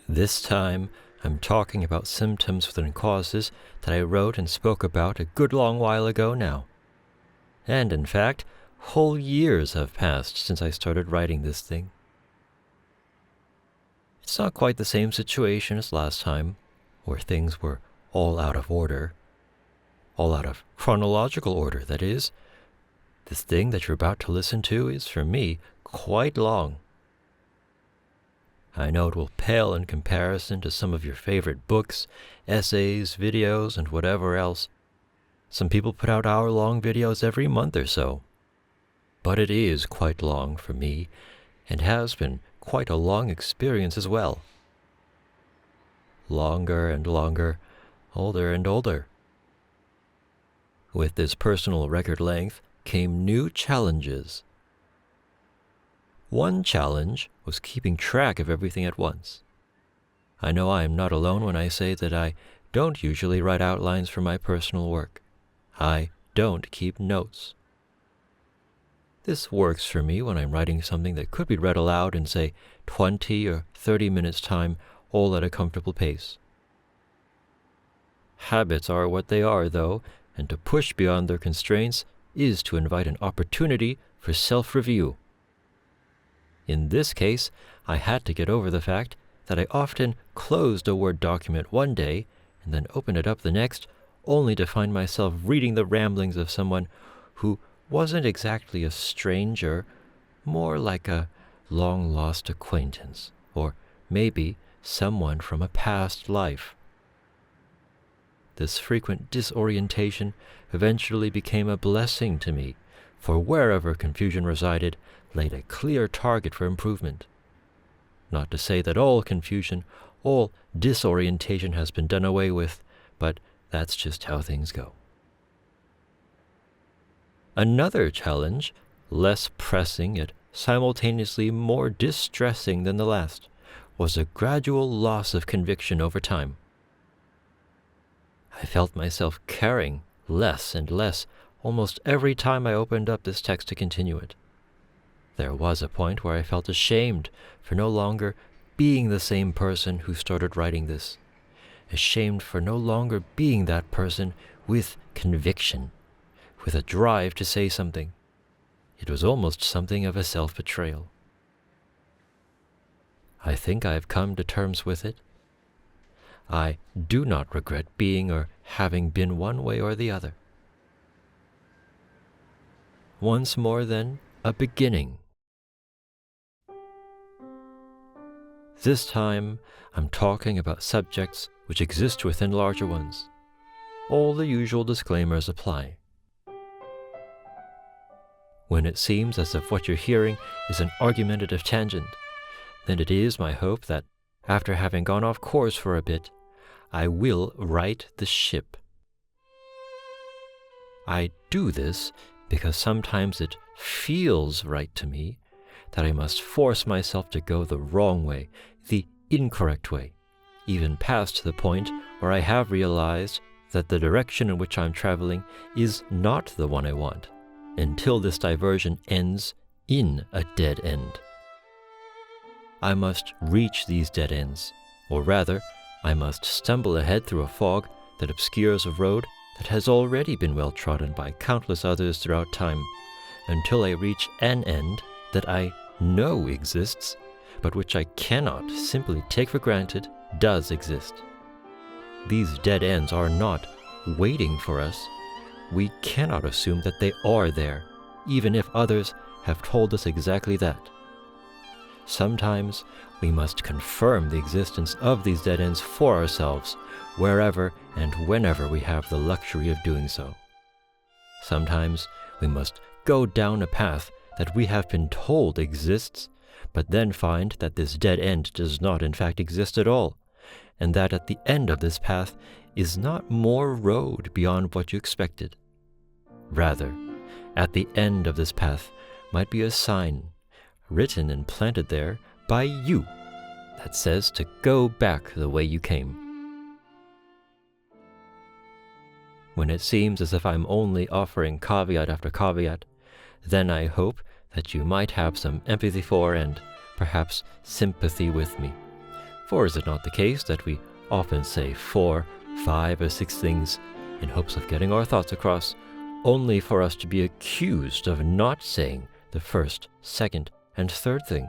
This time, I'm talking about symptoms within causes that I wrote and spoke about a good long while ago now. And in fact, whole years have passed since I started writing this thing. It's not quite the same situation as last time, where things were all out of order. All out of chronological order, that is. This thing that you're about to listen to is, for me, quite long. I know it will pale in comparison to some of your favorite books, essays, videos, and whatever else. Some people put out hour-long videos every month or so. But it is quite long for me, and has been quite a long experience as well. Longer and longer, older and older. With this personal record length came new challenges. One challenge was keeping track of everything at once. I know I am not alone when I say that I don't usually write outlines for my personal work. I don't keep notes. This works for me when I'm writing something that could be read aloud in, say, 20 or 30 minutes' time, all at a comfortable pace. Habits are what they are, though, and to push beyond their constraints is to invite an opportunity for self-review. In this case, I had to get over the fact that I often closed a Word document one day and then opened it up the next, only to find myself reading the ramblings of someone who wasn't exactly a stranger, more like a long-lost acquaintance, or maybe someone from a past life. This frequent disorientation eventually became a blessing to me, for wherever confusion resided laid a clear target for improvement. Not to say that all confusion, all disorientation has been done away with, but that's just how things go. Another challenge, less pressing yet simultaneously more distressing than the last, was a gradual loss of conviction over time. I felt myself caring less and less almost every time I opened up this text to continue it. There was a point where I felt ashamed for no longer being the same person who started writing this, ashamed for no longer being that person with conviction, with a drive to say something. It was almost something of a self-betrayal. I think I have come to terms with it. I do not regret being or having been one way or the other. Once more, then, a beginning. This time, I'm talking about subjects which exist within larger ones. All the usual disclaimers apply. When it seems as if what you're hearing is an argumentative tangent, then it is my hope that, after having gone off course for a bit, I will right the ship. I do this because sometimes it feels right to me that I must force myself to go the wrong way, the incorrect way, even past the point where I have realized that the direction in which I'm traveling is not the one I want, until this diversion ends in a dead end. I must reach these dead ends, or rather, I must stumble ahead through a fog that obscures a road that has already been well trodden by countless others throughout time, until I reach an end that I know exists, but which I cannot simply take for granted does exist. These dead ends are not waiting for us. We cannot assume that they are there, even if others have told us exactly that. Sometimes we must confirm the existence of these dead ends for ourselves, wherever and whenever we have the luxury of doing so. Sometimes we must go down a path that we have been told exists, but then find that this dead end does not in fact exist at all, and that at the end of this path is not more road beyond what you expected. Rather, at the end of this path might be a sign, written and planted there by you, that says to go back the way you came. When it seems as if I'm only offering caveat after caveat, then I hope that you might have some empathy for and perhaps sympathy with me. For is it not the case that we often say 4, 5, or 6 things in hopes of getting our thoughts across, only for us to be accused of not saying the first, second, and third thing?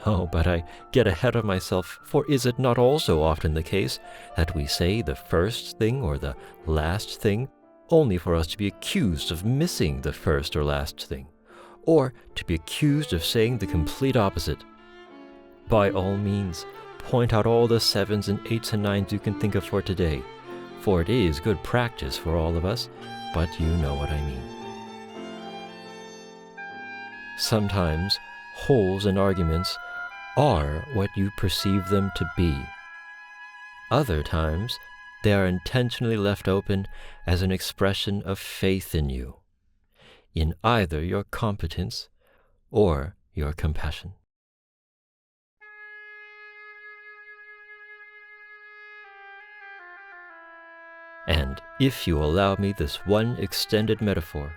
Oh, but I get ahead of myself, for is it not also often the case that we say the first thing or the last thing, only for us to be accused of missing the first or last thing, or to be accused of saying the complete opposite? By all means, point out all the 7s and 8s and 9s you can think of for today, for it is good practice for all of us, but you know what I mean. Sometimes holes in arguments are what you perceive them to be. Other times, they are intentionally left open as an expression of faith in you, in either your competence or your compassion. And if you allow me this one extended metaphor,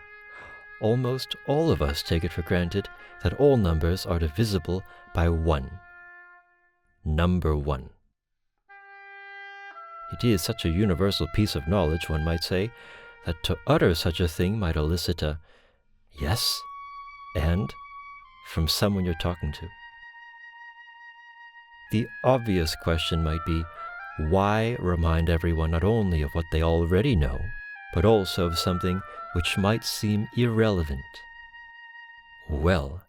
almost all of us take it for granted that all numbers are divisible by 1. Number 1. It is such a universal piece of knowledge, one might say, that to utter such a thing might elicit a yes and from someone you're talking to. The obvious question might be, why remind everyone not only of what they already know, but also of something which might seem irrelevant? Well,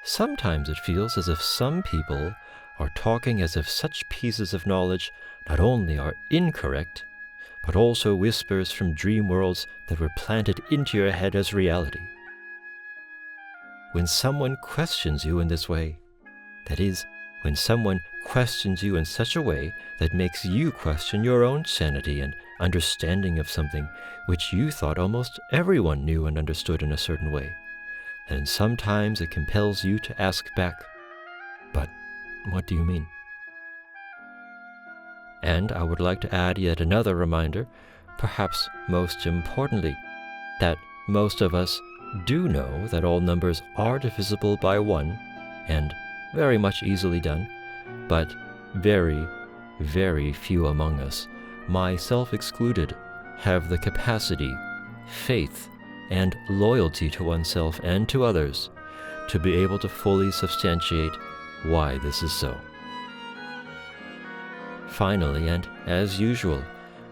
sometimes it feels as if some people are talking as if such pieces of knowledge not only are incorrect, but also whispers from dream worlds that were planted into your head as reality. When someone questions you in this way, that is, when someone questions you in such a way that makes you question your own sanity and understanding of something which you thought almost everyone knew and understood in a certain way, then sometimes it compels you to ask back, but what do you mean? And I would like to add yet another reminder, perhaps most importantly, that most of us do know that all numbers are divisible by 1, and very much easily done, but very, very few among us, myself excluded, have the capacity, faith, and loyalty to oneself and to others to be able to fully substantiate why this is so. Finally, and as usual,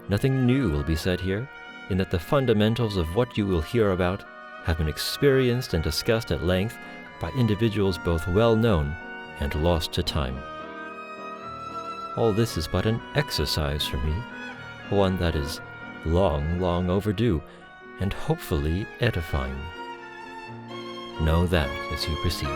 nothing new will be said here, in that the fundamentals of what you will hear about have been experienced and discussed at length by individuals both well known and lost to time. All this is but an exercise for me, one that is long, long overdue, and hopefully edifying. Know that as you proceed.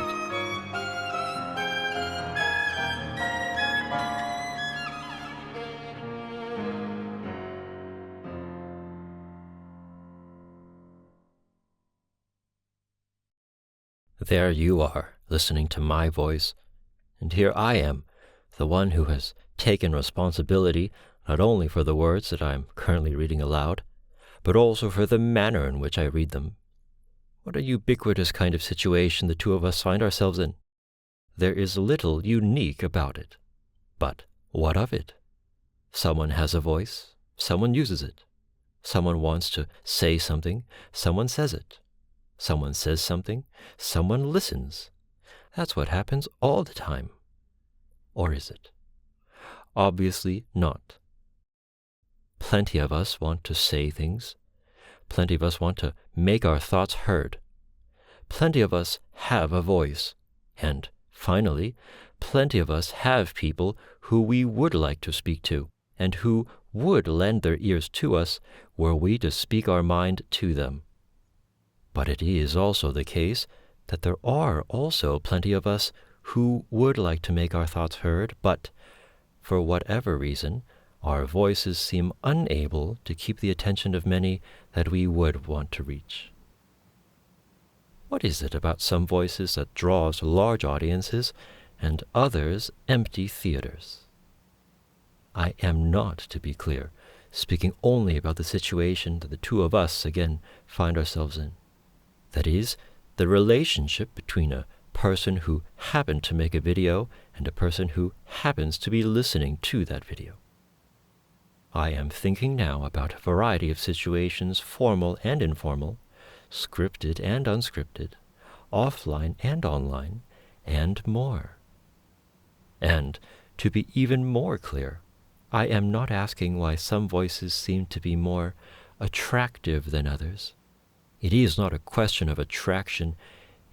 There you are, listening to my voice, and here I am, the one who has taken responsibility not only for the words that I am currently reading aloud, but also for the manner in which I read them. What a ubiquitous kind of situation the two of us find ourselves in. There is little unique about it. But what of it? Someone has a voice, someone uses it. Someone wants to say something, someone says it. Someone says something, someone listens. That's what happens all the time. Or is it? Obviously not. Plenty of us want to say things. Plenty of us want to make our thoughts heard. Plenty of us have a voice. And, finally, plenty of us have people who we would like to speak to, and who would lend their ears to us were we to speak our mind to them. But it is also the case that there are also plenty of us who would like to make our thoughts heard, but, for whatever reason, our voices seem unable to keep the attention of many that we would want to reach. What is it about some voices that draws large audiences and others empty theaters? I am not, to be clear, speaking only about the situation that the two of us again find ourselves in. That is, the relationship between a person who happened to make a video and a person who happens to be listening to that video. I am thinking now about a variety of situations, formal and informal, scripted and unscripted, offline and online, and more. And, to be even more clear, I am not asking why some voices seem to be more attractive than others. It is not a question of attraction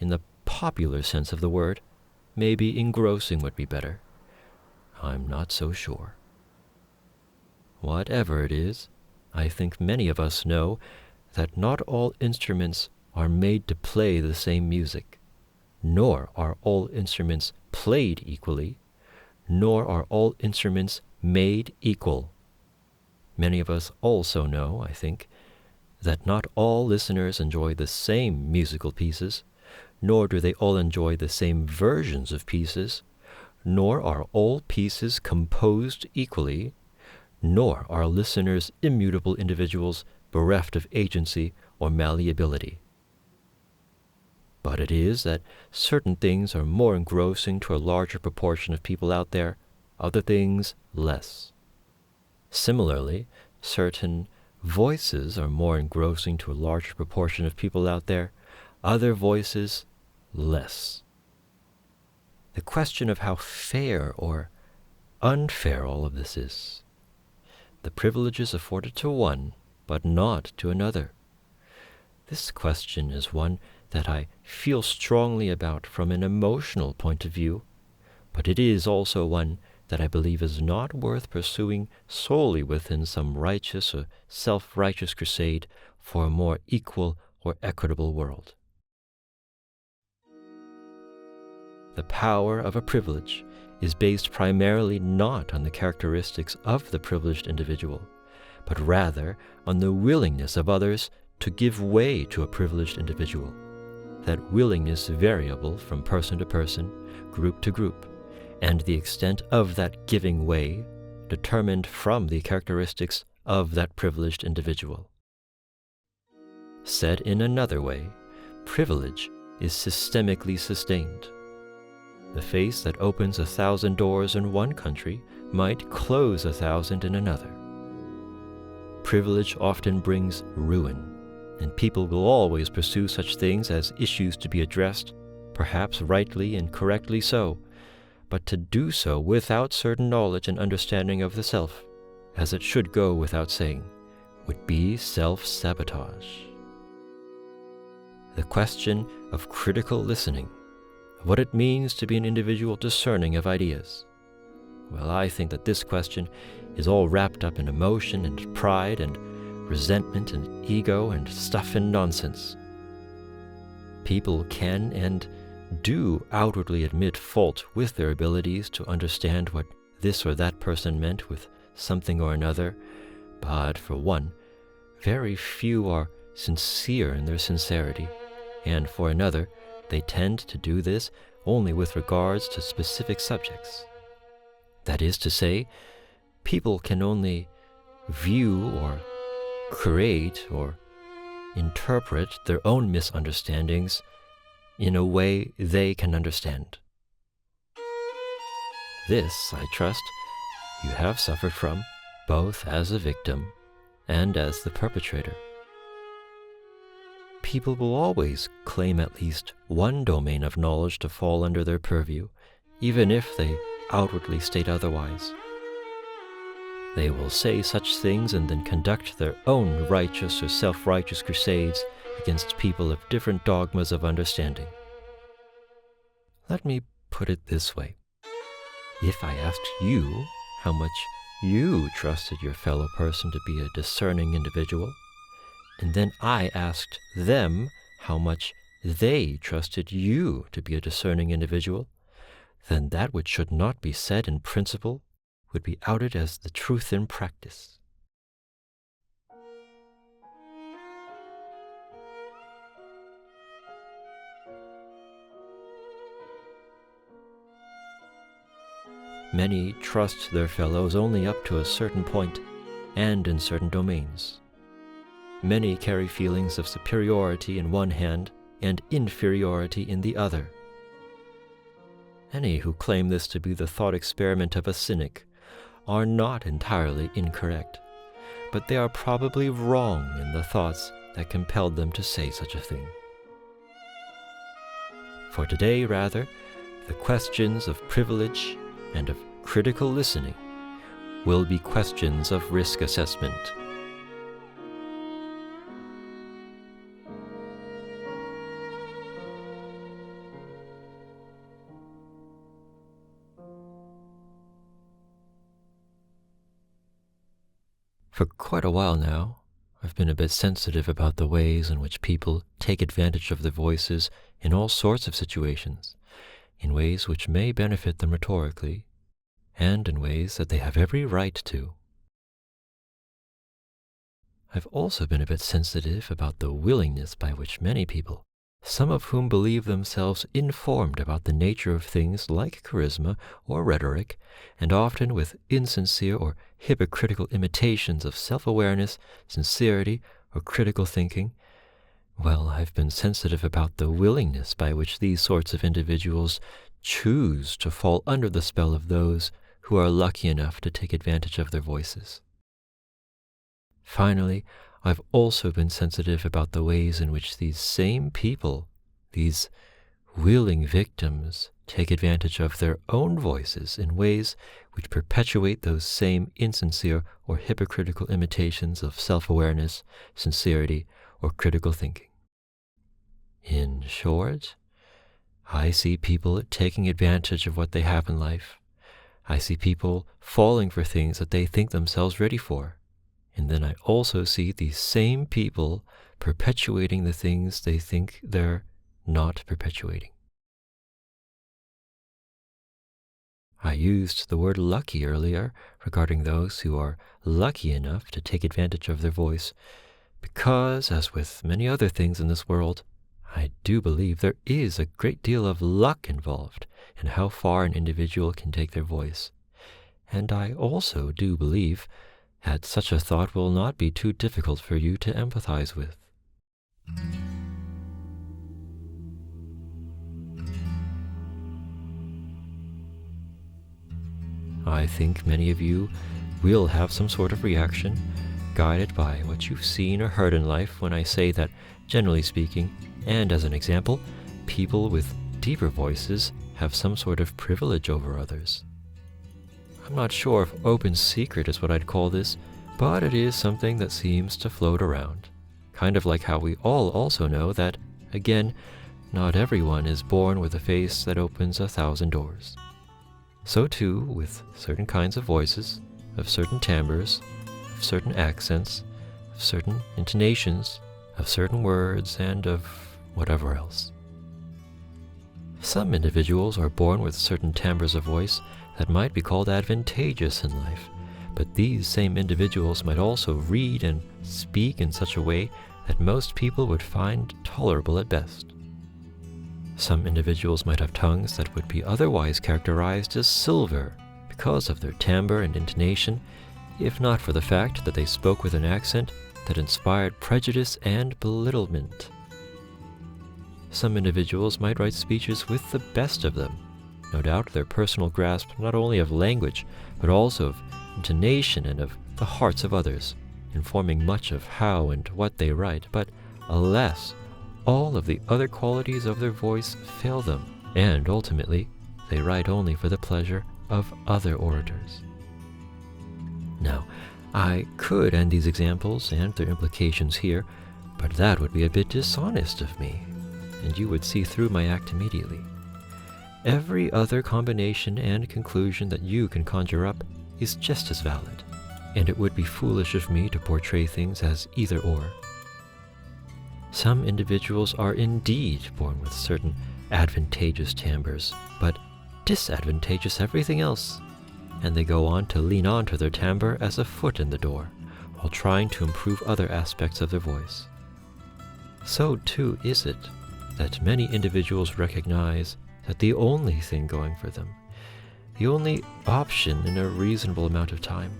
in the popular sense of the word. Maybe engrossing would be better. I'm not so sure. Whatever it is, I think many of us know that not all instruments are made to play the same music, nor are all instruments played equally, nor are all instruments made equal. Many of us also know, I think, that not all listeners enjoy the same musical pieces, nor do they all enjoy the same versions of pieces, nor are all pieces composed equally, nor are listeners immutable individuals bereft of agency or malleability. But it is that certain things are more engrossing to a larger proportion of people out there, other things less. Similarly, certain voices are more engrossing to a larger proportion of people out there, other voices less. The question of how fair or unfair all of this is. The privileges afforded to one, but not to another. This question is one that I feel strongly about from an emotional point of view, but it is also one that I believe is not worth pursuing solely within some righteous or self-righteous crusade for a more equal or equitable world. The power of a privilege is based primarily not on the characteristics of the privileged individual, but rather on the willingness of others to give way to a privileged individual. That willingness variable from person to person, group to group, and the extent of that giving way determined from the characteristics of that privileged individual. Said in another way, privilege is systemically sustained. The face that opens 1,000 doors in one country might close 1,000 in another. Privilege often brings ruin, and people will always pursue such things as issues to be addressed, perhaps rightly and correctly so, but to do so without certain knowledge and understanding of the self, as it should go without saying, would be self-sabotage. The question of critical listening, what it means to be an individual discerning of ideas. Well, I think that this question is all wrapped up in emotion and pride and resentment and ego and stuff and nonsense. People can and do outwardly admit fault with their abilities to understand what this or that person meant with something or another, but for one, very few are sincere in their sincerity, and for another, they tend to do this only with regards to specific subjects. That is to say, people can only view or create or interpret their own misunderstandings in a way they can understand. This, I trust, you have suffered from, both as a victim and as the perpetrator. People will always claim at least one domain of knowledge to fall under their purview, even if they outwardly state otherwise. They will say such things and then conduct their own righteous or self-righteous crusades against people of different dogmas of understanding. Let me put it this way. If I asked you how much you trusted your fellow person to be a discerning individual, and then I asked them how much they trusted you to be a discerning individual, then that which should not be said in principle would be outed as the truth in practice. Many trust their fellows only up to a certain point and in certain domains. Many carry feelings of superiority in one hand and inferiority in the other. Any who claim this to be the thought experiment of a cynic are not entirely incorrect, but they are probably wrong in the thoughts that compelled them to say such a thing. For today, rather, the questions of privilege and of critical listening will be questions of risk assessment. For quite a while now, I've been a bit sensitive about the ways in which people take advantage of their voices in all sorts of situations, in ways which may benefit them rhetorically, and in ways that they have every right to. I've also been a bit sensitive about the willingness by which many people, some of whom believe themselves informed about the nature of things like charisma or rhetoric, and often with insincere or hypocritical imitations of self-awareness, sincerity, or critical thinking, well, I've been sensitive about the willingness by which these sorts of individuals choose to fall under the spell of those who are lucky enough to take advantage of their voices. Finally, I've also been sensitive about the ways in which these same people, these willing victims, take advantage of their own voices in ways which perpetuate those same insincere or hypocritical imitations of self-awareness, sincerity, or critical thinking. In short, I see people taking advantage of what they have in life. I see people falling for things that they think themselves ready for. And then I also see these same people perpetuating the things they think they're not perpetuating. I used the word lucky earlier regarding those who are lucky enough to take advantage of their voice, because, as with many other things in this world, I do believe there is a great deal of luck involved in how far an individual can take their voice. And I also do believe that such a thought will not be too difficult for you to empathize with. I think many of you will have some sort of reaction, guided by what you've seen or heard in life when I say that, generally speaking, and as an example, people with deeper voices have some sort of privilege over others. I'm not sure if open secret is what I'd call this, but it is something that seems to float around. Kind of like how we all also know that, again, not everyone is born with a face that opens 1,000 doors. So too with certain kinds of voices, of certain timbres, of certain accents, of certain intonations, of certain words, and of whatever else. Some individuals are born with certain timbres of voice that might be called advantageous in life, but these same individuals might also read and speak in such a way that most people would find tolerable at best. Some individuals might have tongues that would be otherwise characterized as silver because of their timbre and intonation, if not for the fact that they spoke with an accent that inspired prejudice and belittlement. Some individuals might write speeches with the best of them. No doubt their personal grasp not only of language, but also of intonation and of the hearts of others, informing much of how and what they write, but alas, all of the other qualities of their voice fail them, and ultimately they write only for the pleasure of other orators. Now, I could end these examples and their implications here, but that would be a bit dishonest of me, and you would see through my act immediately. Every other combination and conclusion that you can conjure up is just as valid, and it would be foolish of me to portray things as either or. Some individuals are indeed born with certain advantageous timbres, but disadvantageous everything else, and they go on to lean onto their timbre as a foot in the door, while trying to improve other aspects of their voice. So too is it that many individuals recognize that the only thing going for them, the only option in a reasonable amount of time,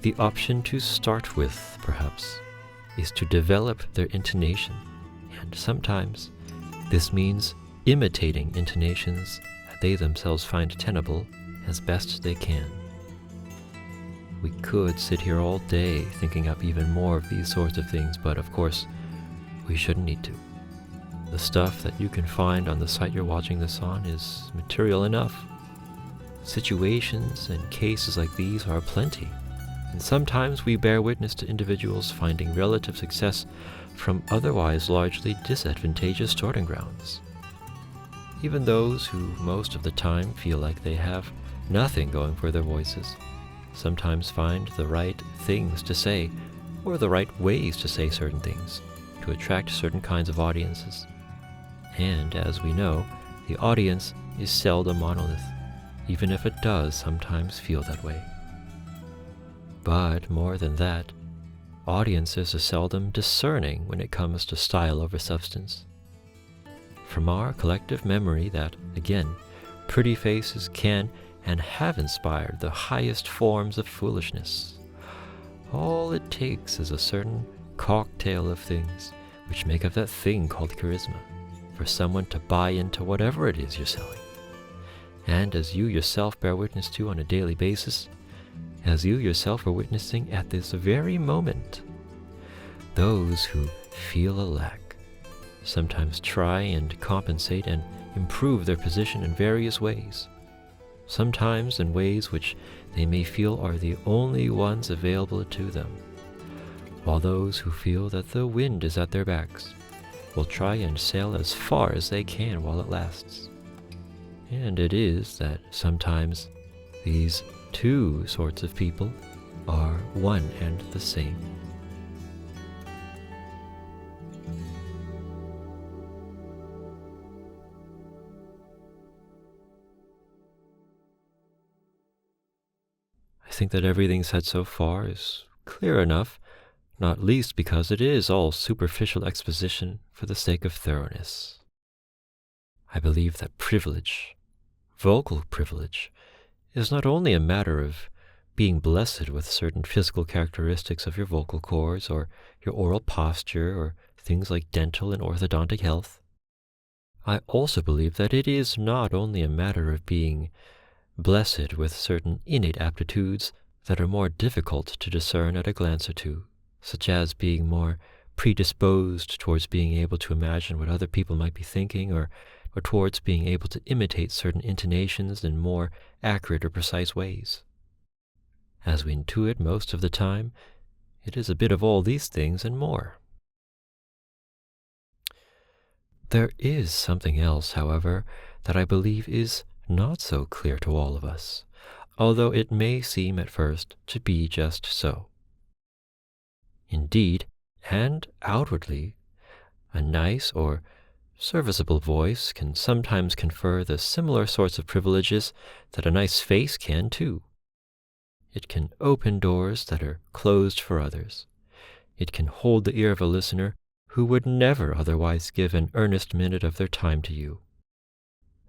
the option to start with, perhaps, is to develop their intonation, and sometimes this means imitating intonations that they themselves find tenable as best they can. We could sit here all day thinking up even more of these sorts of things, but of course, we shouldn't need to. The stuff that you can find on the site you're watching this on is material enough. Situations and cases like these are plenty, and sometimes we bear witness to individuals finding relative success from otherwise largely disadvantageous starting grounds. Even those who most of the time feel like they have nothing going for their voices sometimes find the right things to say, or the right ways to say certain things, to attract certain kinds of audiences. And as we know, the audience is seldom a monolith, even if it does sometimes feel that way. But more than that, audiences are seldom discerning when it comes to style over substance. From our collective memory that, again, pretty faces can and have inspired the highest forms of foolishness. All it takes is a certain cocktail of things which make up that thing called charisma for someone to buy into whatever it is you're selling. And as you yourself bear witness to on a daily basis, as you yourself are witnessing at this very moment, those who feel a lack sometimes try and compensate and improve their position in various ways, sometimes in ways which they may feel are the only ones available to them, while those who feel that the wind is at their backs will try and sail as far as they can while it lasts. And it is that sometimes these two sorts of people are one and the same. I think that everything said so far is clear enough, not least because it is all superficial exposition for the sake of thoroughness. I believe that privilege, vocal privilege, is not only a matter of being blessed with certain physical characteristics of your vocal cords or your oral posture or things like dental and orthodontic health. I also believe that it is not only a matter of being blessed with certain innate aptitudes that are more difficult to discern at a glance or two, such as being more predisposed towards being able to imagine what other people might be thinking, or towards being able to imitate certain intonations in more accurate or precise ways. As we intuit most of the time, it is a bit of all these things and more. There is something else, however, that I believe is not so clear to all of us, although it may seem at first to be just so. Indeed, and outwardly, a nice or serviceable voice can sometimes confer the similar sorts of privileges that a nice face can too. It can open doors that are closed for others. It can hold the ear of a listener who would never otherwise give an earnest minute of their time to you.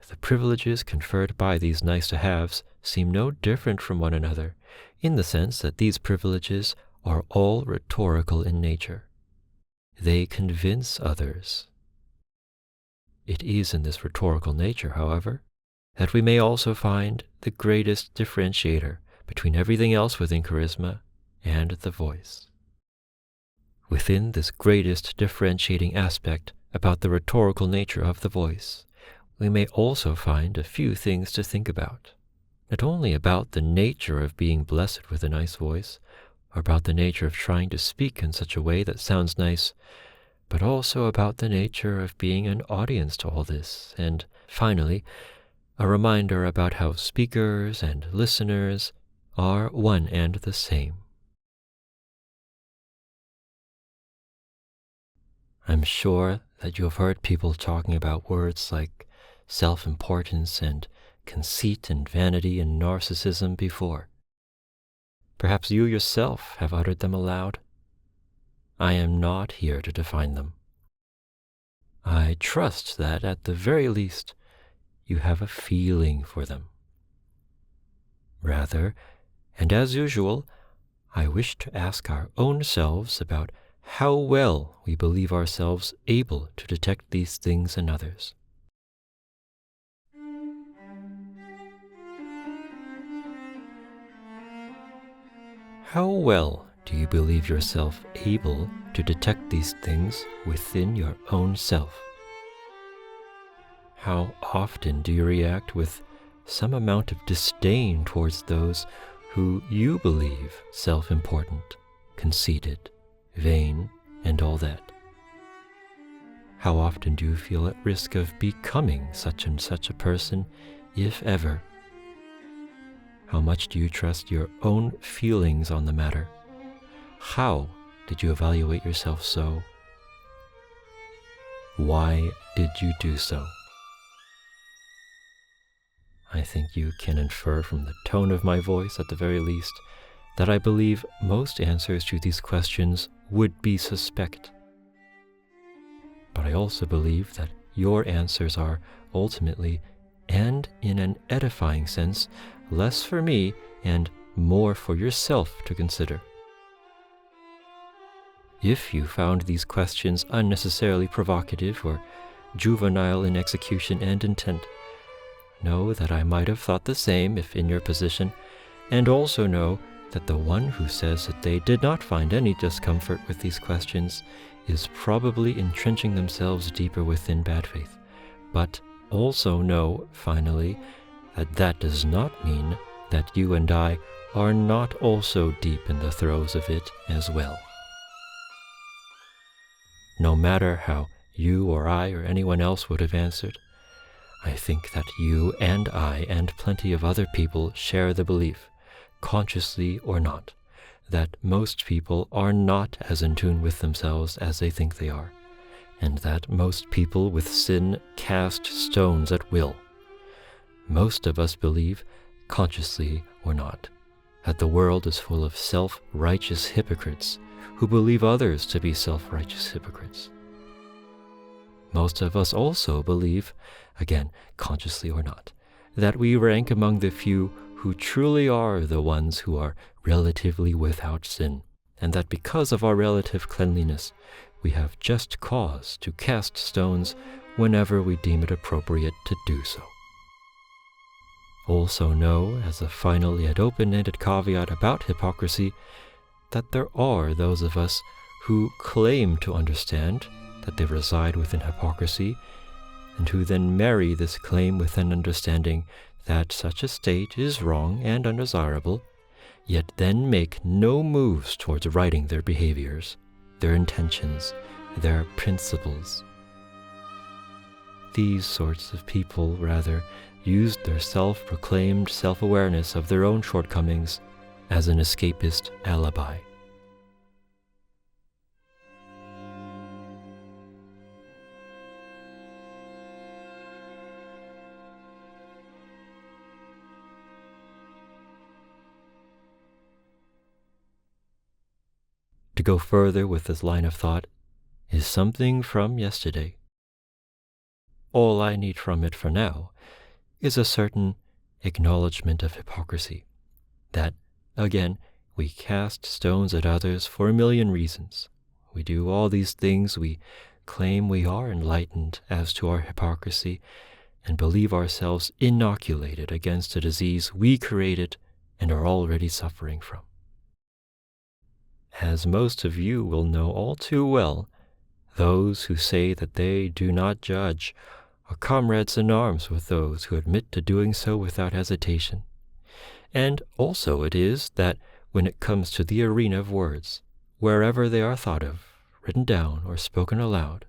The privileges conferred by these nice-to-haves seem no different from one another, in the sense that these privileges are all rhetorical in nature. They convince others. It is in this rhetorical nature, however, that we may also find the greatest differentiator between everything else within charisma and the voice. Within this greatest differentiating aspect about the rhetorical nature of the voice, we may also find a few things to think about, not only about the nature of being blessed with a nice voice, or about the nature of trying to speak in such a way that sounds nice, but also about the nature of being an audience to all this, and finally, a reminder about how speakers and listeners are one and the same. I'm sure that you have heard people talking about words like self-importance and conceit and vanity and narcissism before. Perhaps you yourself have uttered them aloud. I am not here to define them. I trust that at the very least you have a feeling for them. Rather, and as usual, I wish to ask our own selves about how well we believe ourselves able to detect these things in others. How well do you believe yourself able to detect these things within your own self? How often do you react with some amount of disdain towards those who you believe self-important, conceited, vain, and all that? How often do you feel at risk of becoming such and such a person, if ever? How much do you trust your own feelings on the matter? How did you evaluate yourself so? Why did you do so? I think you can infer from the tone of my voice, at the very least, that I believe most answers to these questions would be suspect. But I also believe that your answers are ultimately, and in an edifying sense, less for me and more for yourself to consider. If you found these questions unnecessarily provocative or juvenile in execution and intent, know that I might have thought the same if in your position, and also know that the one who says that they did not find any discomfort with these questions is probably entrenching themselves deeper within bad faith. But also know, finally, that that does not mean that you and I are not also deep in the throes of it as well. No matter how you or I or anyone else would have answered, I think that you and I and plenty of other people share the belief, consciously or not, that most people are not as in tune with themselves as they think they are, and that most people with sin cast stones at will. Most of us believe, consciously or not, that the world is full of self-righteous hypocrites who believe others to be self-righteous hypocrites. Most of us also believe, again, consciously or not, that we rank among the few who truly are the ones who are relatively without sin, and that because of our relative cleanliness, we have just cause to cast stones whenever we deem it appropriate to do so. Also know, as a final yet open-ended caveat about hypocrisy, that there are those of us who claim to understand that they reside within hypocrisy, and who then marry this claim with an understanding that such a state is wrong and undesirable, yet then make no moves towards righting their behaviors, their intentions, their principles. These sorts of people, rather, used their self-proclaimed self-awareness of their own shortcomings as an escapist alibi. To go further with this line of thought is something from yesterday. All I need from it for now is a certain acknowledgement of hypocrisy, that, again, we cast stones at others for a million reasons. We do all these things, we claim we are enlightened as to our hypocrisy, and believe ourselves inoculated against a disease we created and are already suffering from. As most of you will know all too well, those who say that they do not judge are comrades in arms with those who admit to doing so without hesitation. And also it is that when it comes to the arena of words, wherever they are thought of, written down, or spoken aloud,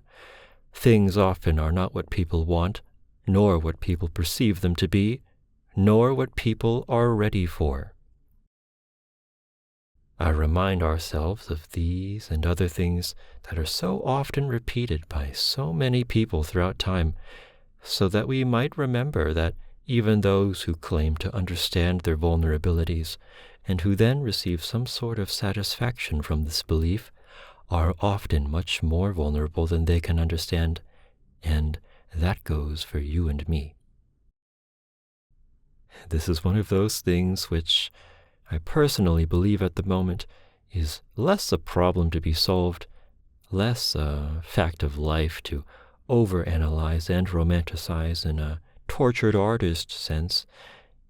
things often are not what people want, nor what people perceive them to be, nor what people are ready for. I remind ourselves of these and other things that are so often repeated by so many people throughout time, so that we might remember that even those who claim to understand their vulnerabilities, and who then receive some sort of satisfaction from this belief, are often much more vulnerable than they can understand, and that goes for you and me. This is one of those things which I personally believe at the moment is less a problem to be solved, less a fact of life to overanalyze and romanticize in a tortured artist sense,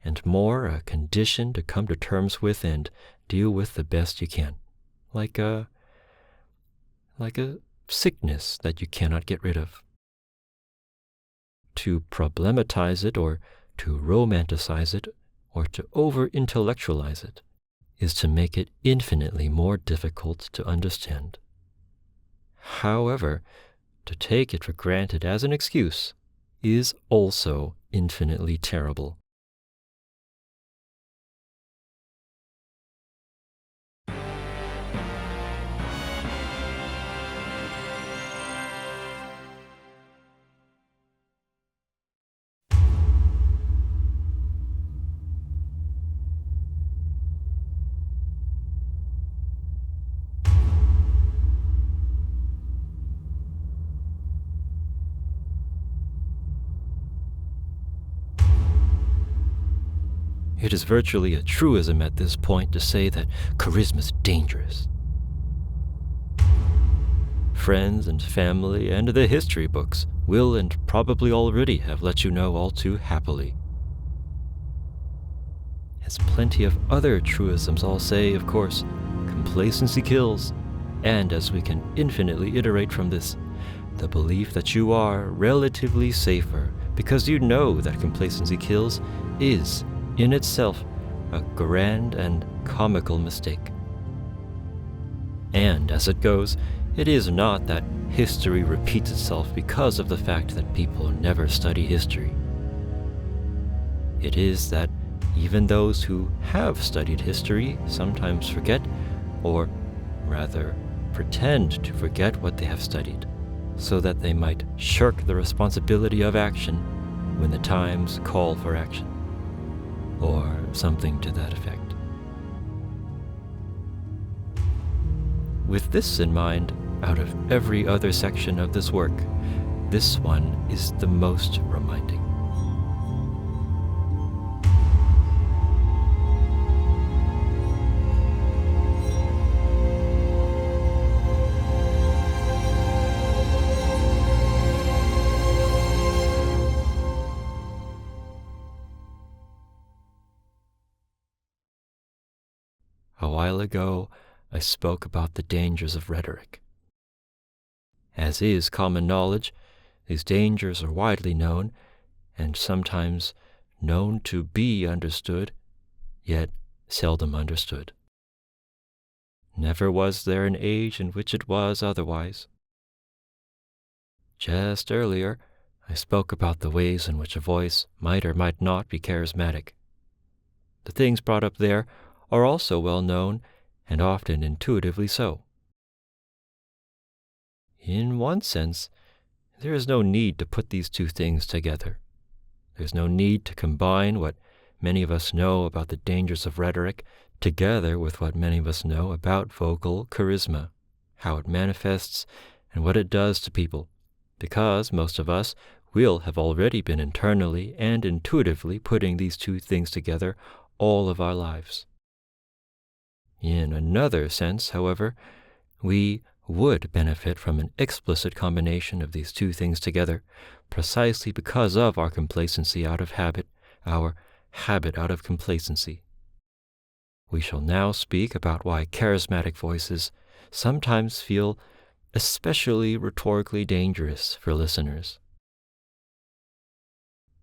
and more a condition to come to terms with and deal with the best you can, like a sickness that you cannot get rid of. To problematize it, or to romanticize it, or to over-intellectualize it, is to make it infinitely more difficult to understand. However, to take it for granted as an excuse is also infinitely terrible. It is virtually a truism at this point to say that charisma is dangerous. Friends and family and the history books will and probably already have let you know all too happily. As plenty of other truisms all say, of course, complacency kills, and as we can infinitely iterate from this, the belief that you are relatively safer because you know that complacency kills is, in itself, a grand and comical mistake. And as it goes, it is not that history repeats itself because of the fact that people never study history. It is that even those who have studied history sometimes forget, or rather pretend to forget what they have studied, so that they might shirk the responsibility of action when the times call for action, or something to that effect. With this in mind, out of every other section of this work, this one is the most reminding. A while ago, I spoke about the dangers of rhetoric. As is common knowledge, these dangers are widely known, and sometimes known to be understood, yet seldom understood. Never was there an age in which it was otherwise. Just earlier, I spoke about the ways in which a voice might or might not be charismatic. The things brought up there are also well known, and often intuitively so. In one sense, there is no need to put these two things together. There's no need to combine what many of us know about the dangers of rhetoric together with what many of us know about vocal charisma, how it manifests, and what it does to people, because most of us will have already been internally and intuitively putting these two things together all of our lives. In another sense, however, we would benefit from an explicit combination of these two things together, precisely because of our complacency out of habit, our habit out of complacency. We shall now speak about why charismatic voices sometimes feel especially rhetorically dangerous for listeners.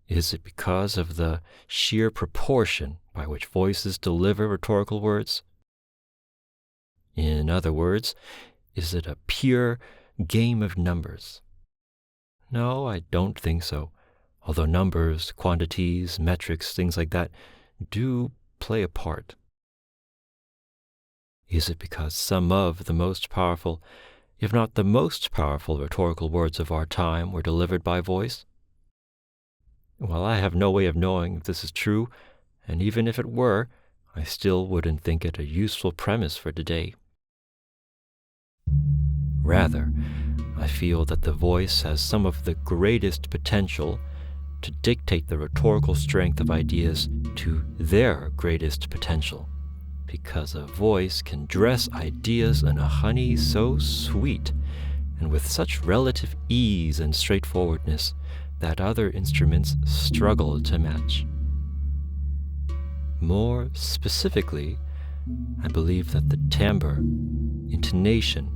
Is it because of the sheer proportion by which voices deliver rhetorical words? In other words, is it a pure game of numbers? No, I don't think so, although numbers, quantities, metrics, things like that do play a part. Is it because some of the most powerful, if not the most powerful rhetorical words of our time were delivered by voice? Well, I have no way of knowing if this is true, and even if it were, I still wouldn't think it a useful premise for today. Rather, I feel that the voice has some of the greatest potential to dictate the rhetorical strength of ideas to their greatest potential, because a voice can dress ideas in a honey so sweet and with such relative ease and straightforwardness that other instruments struggle to match. More specifically, I believe that the timbre, intonation,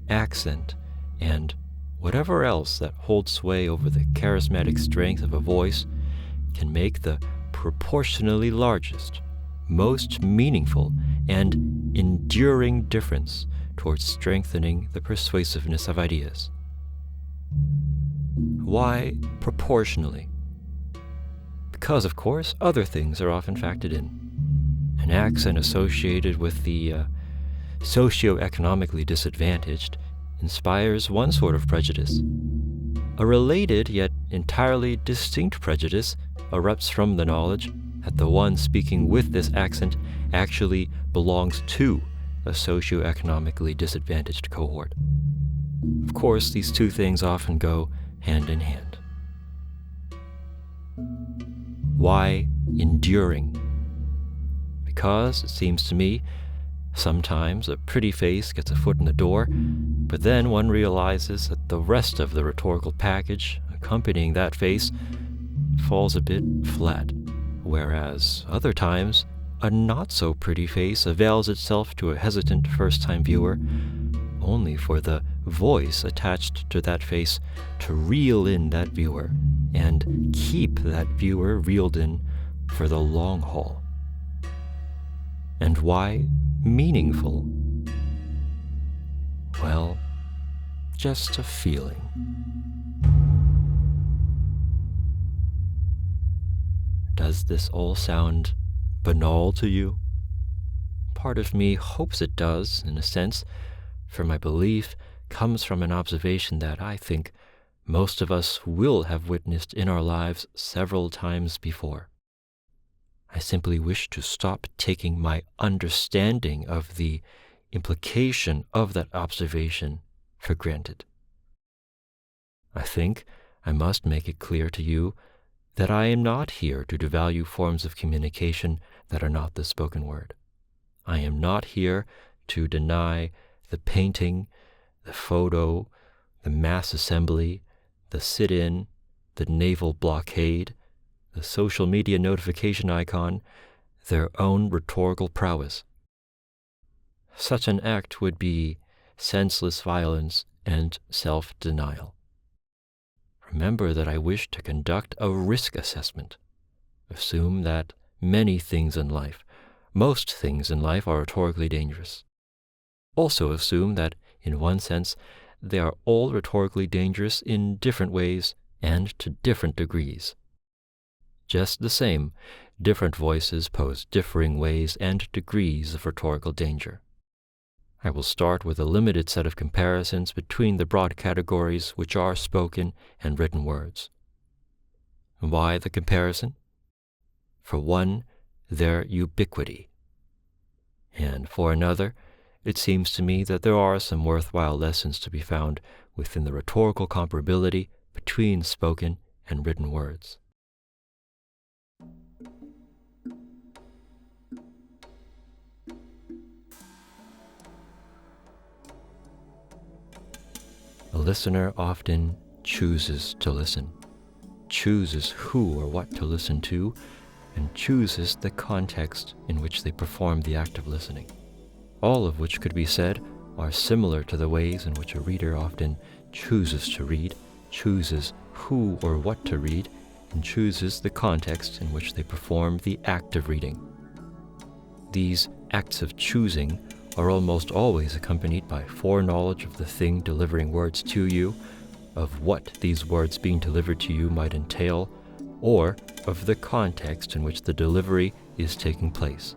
accent, and whatever else that holds sway over the charismatic strength of a voice can make the proportionally largest, most meaningful, and enduring difference towards strengthening the persuasiveness of ideas. Why proportionally? Because, of course, other things are often factored in. An accent associated with the socioeconomically disadvantaged inspires one sort of prejudice. A related yet entirely distinct prejudice erupts from the knowledge that the one speaking with this accent actually belongs to a socioeconomically disadvantaged cohort. Of course, these two things often go hand in hand. Why enduring? Because, it seems to me, sometimes a pretty face gets a foot in the door, but then one realizes that the rest of the rhetorical package accompanying that face falls a bit flat, whereas other times a not-so-pretty face avails itself to a hesitant first-time viewer, only for the voice attached to that face to reel in that viewer and keep that viewer reeled in for the long haul. And why meaningful? Well, just a feeling. Does this all sound banal to you? Part of me hopes it does, in a sense, for my belief comes from an observation that I think most of us will have witnessed in our lives several times before. I simply wish to stop taking my understanding of the implication of that observation for granted. I think I must make it clear to you that I am not here to devalue forms of communication that are not the spoken word. I am not here to deny the painting, the photo, the mass assembly, the sit-in, the naval blockade, the social media notification icon, their own rhetorical prowess. Such an act would be senseless violence and self-denial. Remember that I wish to conduct a risk assessment. Assume that many things in life, most things in life, are rhetorically dangerous. Also assume that, in one sense, they are all rhetorically dangerous in different ways and to different degrees. Just the same, different voices pose differing ways and degrees of rhetorical danger. I will start with a limited set of comparisons between the broad categories which are spoken and written words. Why the comparison? For one, their ubiquity. And for another, it seems to me that there are some worthwhile lessons to be found within the rhetorical comparability between spoken and written words. A listener often chooses to listen, chooses who or what to listen to, and chooses the context in which they perform the act of listening. All of which could be said are similar to the ways in which a reader often chooses to read, chooses who or what to read, and chooses the context in which they perform the act of reading. These acts of choosing are almost always accompanied by foreknowledge of the thing delivering words to you, of what these words being delivered to you might entail, or of the context in which the delivery is taking place.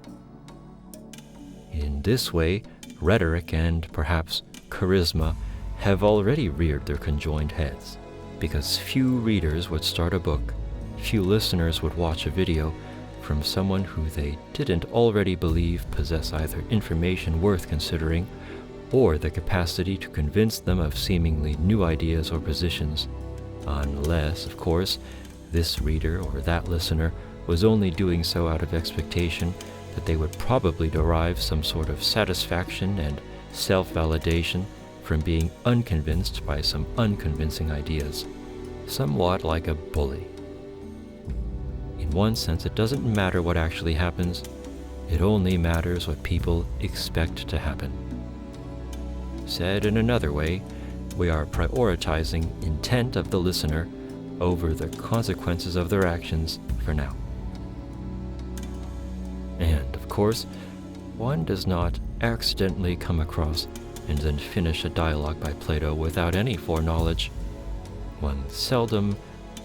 In this way, rhetoric and perhaps charisma have already reared their conjoined heads, because few readers would start a book, few listeners would watch a video from someone who they didn't already believe possess either information worth considering or the capacity to convince them of seemingly new ideas or positions, unless, of course, this reader or that listener was only doing so out of expectation that they would probably derive some sort of satisfaction and self-validation from being unconvinced by some unconvincing ideas, somewhat like a bully. In one sense, it doesn't matter what actually happens, It only matters what people expect to happen. Said in another way, we are prioritizing intent of the listener over the consequences of their actions for now. And, of course, one does not accidentally come across and then finish a dialogue by Plato without any foreknowledge. One seldom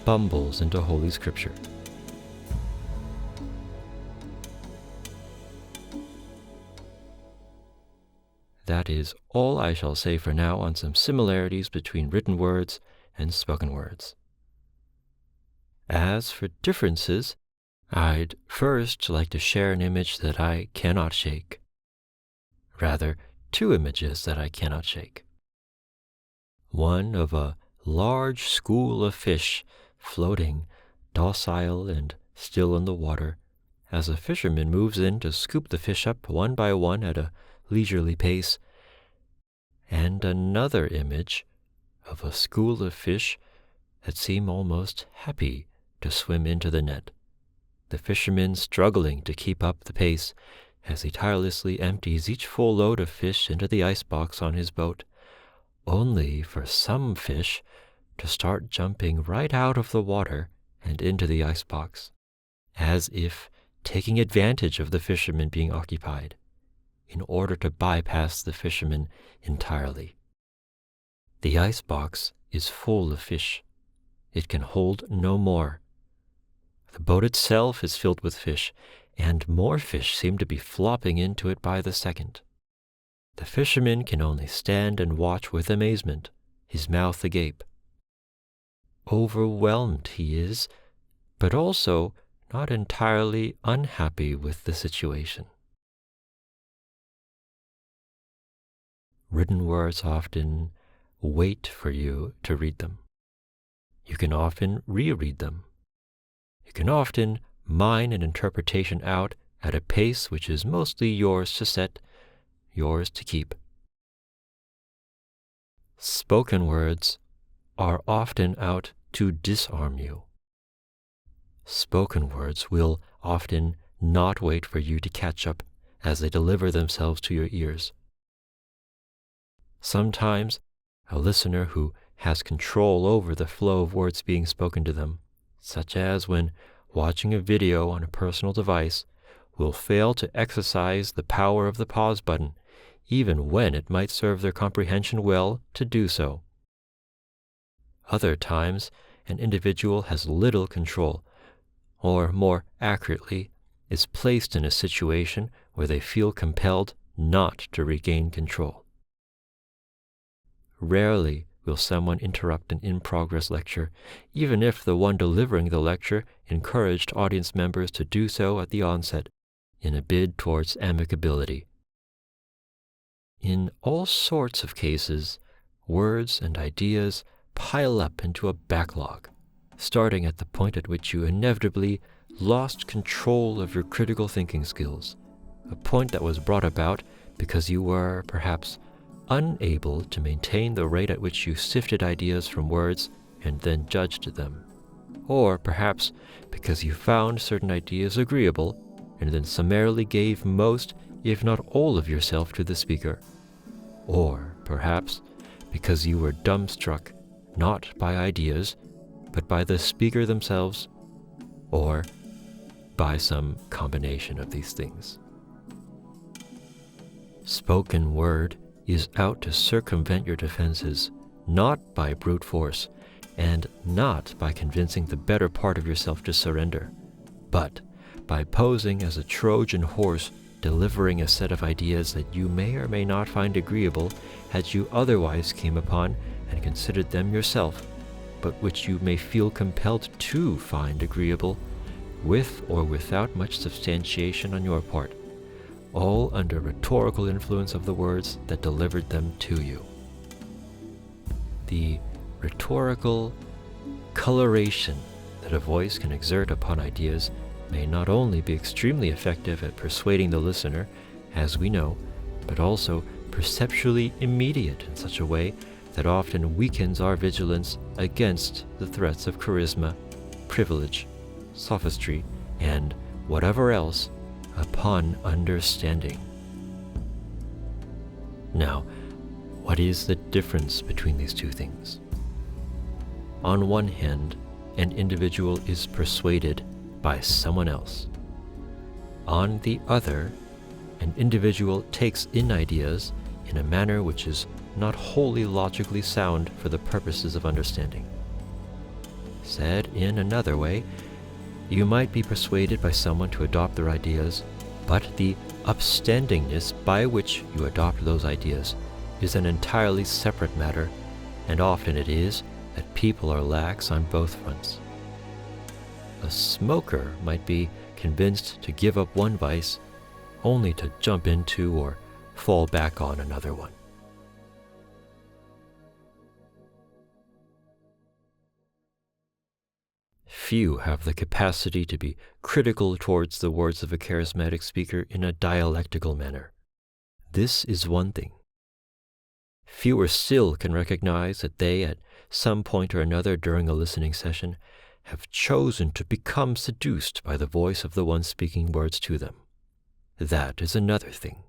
bumbles into Holy Scripture. That is all I shall say for now on some similarities between written words and spoken words. As for differences, I'd first like to share an image that I cannot shake. Rather, two images that I cannot shake. One of a large school of fish floating, docile and still in the water, as a fisherman moves in to scoop the fish up one by one at a leisurely pace, and another image of a school of fish that seem almost happy to swim into the net, the fisherman struggling to keep up the pace as he tirelessly empties each full load of fish into the icebox on his boat, only for some fish to start jumping right out of the water and into the icebox, as if taking advantage of the fisherman being occupied, in order to bypass the fisherman entirely. The icebox is full of fish. It can hold no more. The boat itself is filled with fish, and more fish seem to be flopping into it by the second. The fisherman can only stand and watch with amazement, his mouth agape. Overwhelmed he is, but also not entirely unhappy with the situation. Written words often wait for you to read them. You can often reread them. You can often mine an interpretation out at a pace which is mostly yours to set, yours to keep. Spoken words are often out to disarm you. Spoken words will often not wait for you to catch up as they deliver themselves to your ears. Sometimes a listener who has control over the flow of words being spoken to them, such as when watching a video on a personal device, will fail to exercise the power of the pause button, even when it might serve their comprehension well to do so. Other times, an individual has little control, or more accurately, is placed in a situation where they feel compelled not to regain control. Rarely will someone interrupt an in-progress lecture, even if the one delivering the lecture encouraged audience members to do so at the onset, in a bid towards amicability. In all sorts of cases, words and ideas pile up into a backlog, starting at the point at which you inevitably lost control of your critical thinking skills, a point that was brought about because you were, perhaps, unable to maintain the rate at which you sifted ideas from words and then judged them, or perhaps because you found certain ideas agreeable and then summarily gave most, if not all of yourself to the speaker, or perhaps because you were dumbstruck not by ideas, but by the speaker themselves, or by some combination of these things. Spoken word is out to circumvent your defenses, not by brute force, and not by convincing the better part of yourself to surrender, but by posing as a Trojan horse delivering a set of ideas that you may or may not find agreeable had you otherwise came upon and considered them yourself, but which you may feel compelled to find agreeable, with or without much substantiation on your part, all under rhetorical influence of the words that delivered them to you. The rhetorical coloration that a voice can exert upon ideas may not only be extremely effective at persuading the listener, as we know, but also perceptually immediate in such a way that often weakens our vigilance against the threats of charisma, privilege, sophistry, and whatever else upon understanding. Now, what is the difference between these two things? On one hand, an individual is persuaded by someone else. On the other, an individual takes in ideas in a manner which is not wholly logically sound for the purposes of understanding. Said in another way, you might be persuaded by someone to adopt their ideas, but the upstandingness by which you adopt those ideas is an entirely separate matter, and often it is that people are lax on both fronts. A smoker might be convinced to give up one vice only to jump into or fall back on another one. Few have the capacity to be critical towards the words of a charismatic speaker in a dialectical manner. This is one thing. Fewer still can recognize that they, at some point or another during a listening session, have chosen to become seduced by the voice of the one speaking words to them. That is another thing.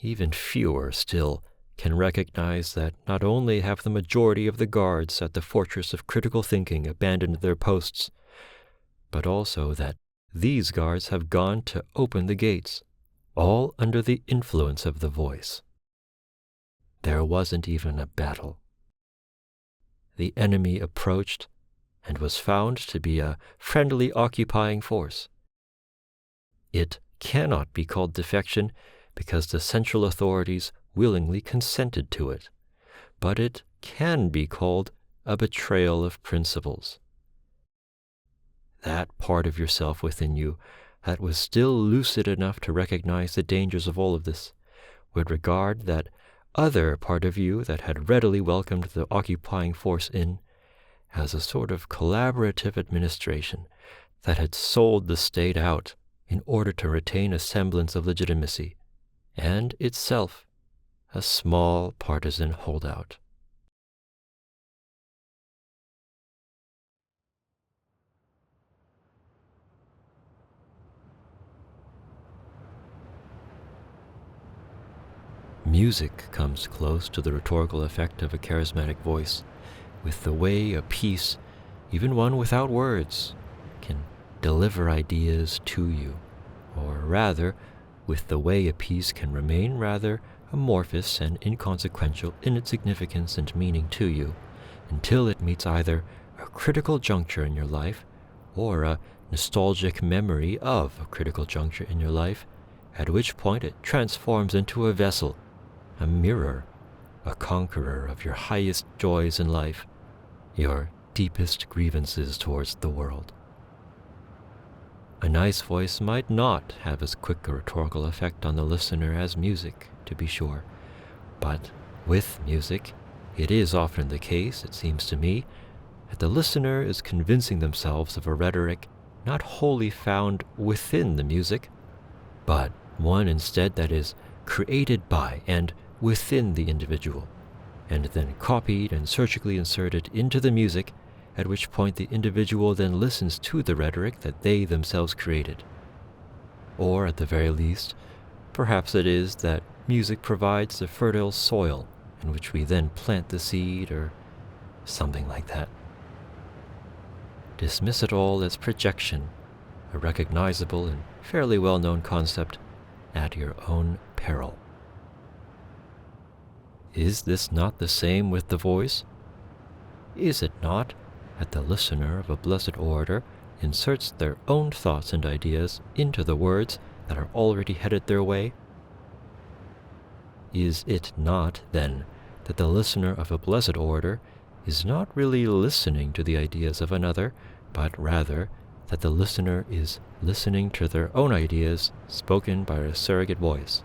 Even fewer still can recognize that not only have the majority of the guards at the fortress of critical thinking abandoned their posts, but also that these guards have gone to open the gates, all under the influence of the voice. There wasn't even a battle. The enemy approached and was found to be a friendly occupying force. It cannot be called defection because the central authorities willingly consented to it, but it can be called a betrayal of principles. That part of yourself within you that was still lucid enough to recognize the dangers of all of this would regard that other part of you that had readily welcomed the occupying force in as a sort of collaborative administration that had sold the state out in order to retain a semblance of legitimacy, and itself a small partisan holdout. Music comes close to the rhetorical effect of a charismatic voice, with the way a piece, even one without words, can deliver ideas to you, or rather, with the way a piece can remain rather amorphous and inconsequential in its significance and meaning to you, until it meets either a critical juncture in your life or a nostalgic memory of a critical juncture in your life, at which point it transforms into a vessel, a mirror, a conqueror of your highest joys in life, your deepest grievances towards the world. A nice voice might not have as quick a rhetorical effect on the listener as music, to be sure, but with music, it is often the case, it seems to me, that the listener is convincing themselves of a rhetoric not wholly found within the music, but one instead that is created by and within the individual, and then copied and surgically inserted into the music, at which point the individual then listens to the rhetoric that they themselves created. Or, at the very least, perhaps it is that music provides the fertile soil in which we then plant the seed, or something like that. Dismiss it all as projection, a recognizable and fairly well-known concept, at your own peril. Is this not the same with the voice? Is it not that the listener of a blessed orator inserts their own thoughts and ideas into the words that are already headed their way? Is it not, then, that the listener of a blessed orator is not really listening to the ideas of another, but rather that the listener is listening to their own ideas spoken by a surrogate voice?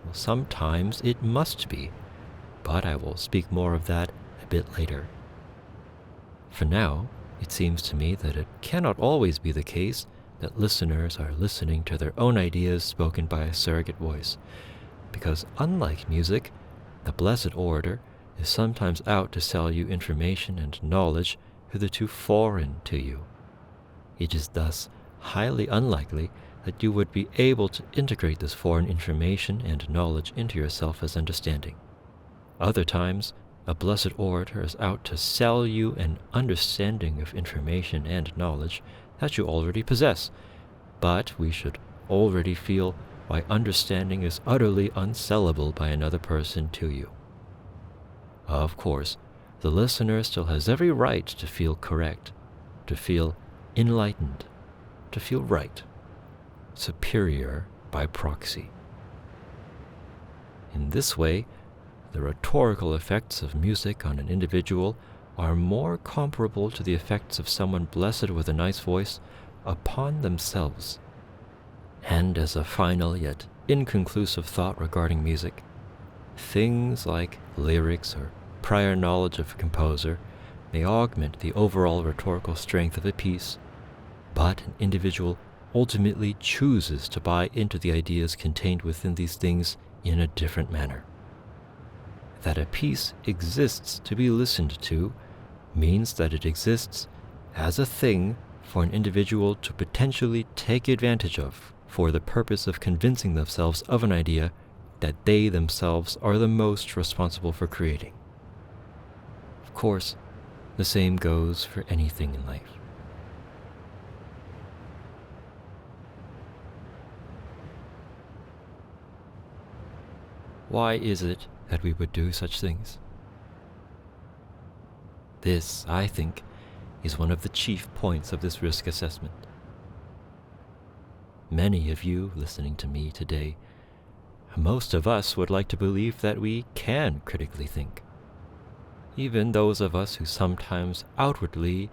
Well, sometimes it must be, but I will speak more of that a bit later. For now, it seems to me that it cannot always be the case that listeners are listening to their own ideas spoken by a surrogate voice, because unlike music, the blessed orator is sometimes out to sell you information and knowledge hitherto foreign to you. It is thus highly unlikely that you would be able to integrate this foreign information and knowledge into yourself as understanding. Other times, a blessed orator is out to sell you an understanding of information and knowledge that you already possess, but we should already feel why understanding is utterly unsellable by another person to you. Of course, the listener still has every right to feel correct, to feel enlightened, to feel right, superior by proxy. In this way, the rhetorical effects of music on an individual are more comparable to the effects of someone blessed with a nice voice upon themselves. And as a final yet inconclusive thought regarding music, things like lyrics or prior knowledge of a composer may augment the overall rhetorical strength of a piece, but an individual ultimately chooses to buy into the ideas contained within these things in a different manner. That a piece exists to be listened to means that it exists as a thing for an individual to potentially take advantage of for the purpose of convincing themselves of an idea that they themselves are the most responsible for creating. Of course, the same goes for anything in life. Why is it that we would do such things? This, I think, is one of the chief points of this risk assessment. Many of you listening to me today, most of us would like to believe that we can critically think. Even those of us who sometimes outwardly,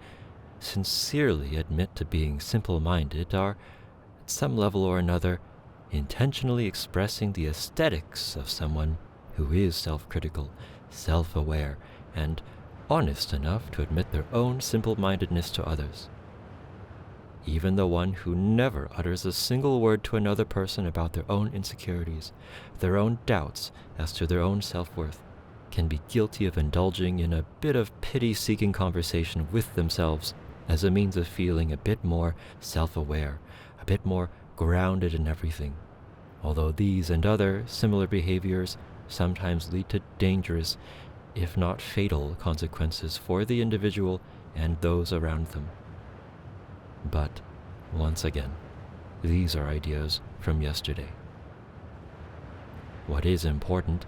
sincerely admit to being simple-minded are, at some level or another, intentionally expressing the aesthetics of someone who is self-critical, self-aware, and honest enough to admit their own simple-mindedness to others. Even the one who never utters a single word to another person about their own insecurities, their own doubts as to their own self-worth, can be guilty of indulging in a bit of pity-seeking conversation with themselves as a means of feeling a bit more self-aware, a bit more grounded in everything, although these and other similar behaviors sometimes lead to dangerous, if not fatal, consequences for the individual and those around them. But, once again, these are ideas from yesterday. What is important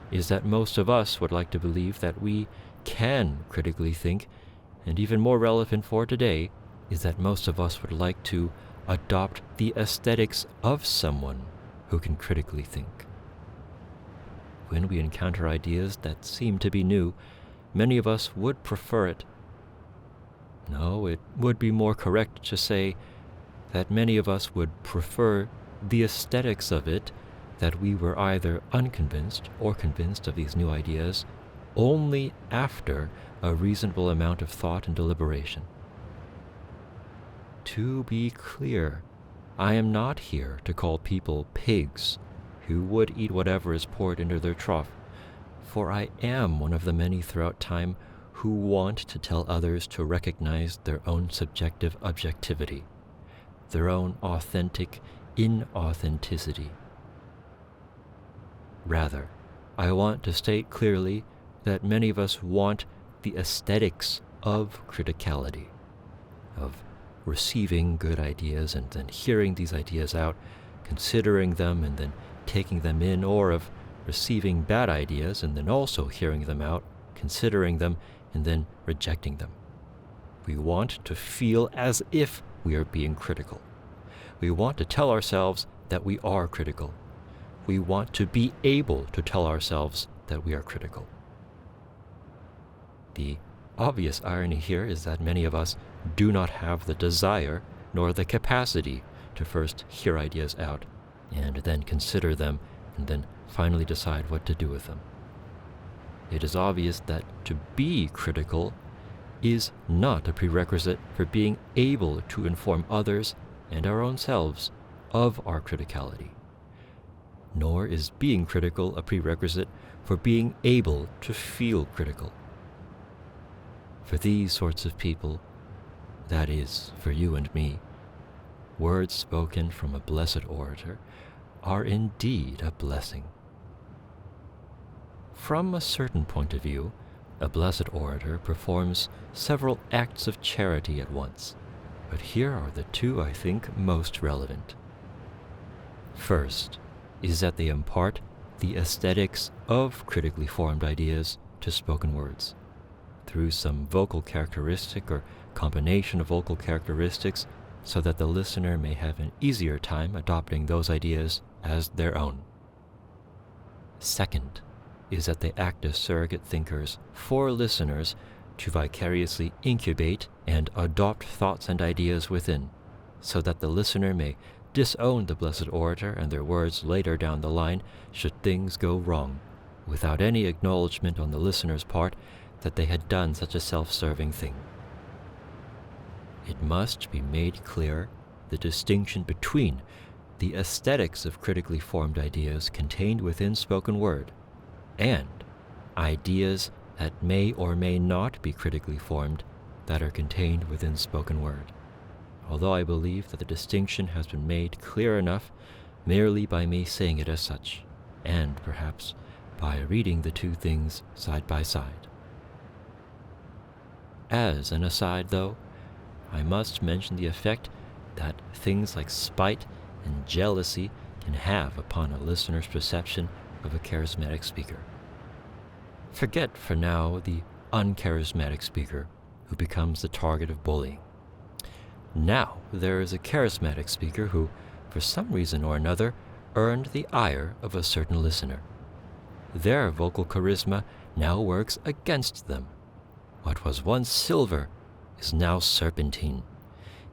is that most of us would like to believe that we can critically think, and even more relevant for today is that most of us would like to adopt the aesthetics of someone who can critically think. When we encounter ideas that seem to be new, many of us would prefer it. No, it would be more correct to say that many of us would prefer the aesthetics of it, that we were either unconvinced or convinced of these new ideas only after a reasonable amount of thought and deliberation. To be clear, I am not here to call people pigs who would eat whatever is poured into their trough, for I am one of the many throughout time who want to tell others to recognize their own subjective objectivity, their own authentic inauthenticity. Rather, I want to state clearly that many of us want the aesthetics of criticality, of receiving good ideas and then hearing these ideas out, considering them and then taking them in, or of receiving bad ideas and then also hearing them out, considering them, and then rejecting them. We want to feel as if we are being critical. We want to tell ourselves that we are critical. We want to be able to tell ourselves that we are critical. The obvious irony here is that many of us do not have the desire nor the capacity to first hear ideas out and then consider them and then finally decide what to do with them. It is obvious that to be critical is not a prerequisite for being able to inform others and our own selves of our criticality. Nor is being critical a prerequisite for being able to feel critical. For these sorts of people, that is, for you and me, words spoken from a blessed orator are indeed a blessing. From a certain point of view, a blessed orator performs several acts of charity at once, but here are the two I think most relevant. First is that they impart the aesthetics of critically formed ideas to spoken words. Through some vocal characteristic or combination of vocal characteristics, so that the listener may have an easier time adopting those ideas as their own. Second is that they act as surrogate thinkers for listeners to vicariously incubate and adopt thoughts and ideas within, so that the listener may disown the blessed orator and their words later down the line should things go wrong, without any acknowledgement on the listener's part that they had done such a self-serving thing. It must be made clear the distinction between the aesthetics of critically formed ideas contained within spoken word and ideas that may or may not be critically formed that are contained within spoken word, although I believe that the distinction has been made clear enough merely by me saying it as such, and perhaps by reading the two things side by side. As an aside, though, I must mention the effect that things like spite and jealousy can have upon a listener's perception of a charismatic speaker. Forget for now the uncharismatic speaker who becomes the target of bullying. Now there is a charismatic speaker who, for some reason or another, earned the ire of a certain listener. Their vocal charisma now works against them. What was once silver is now serpentine.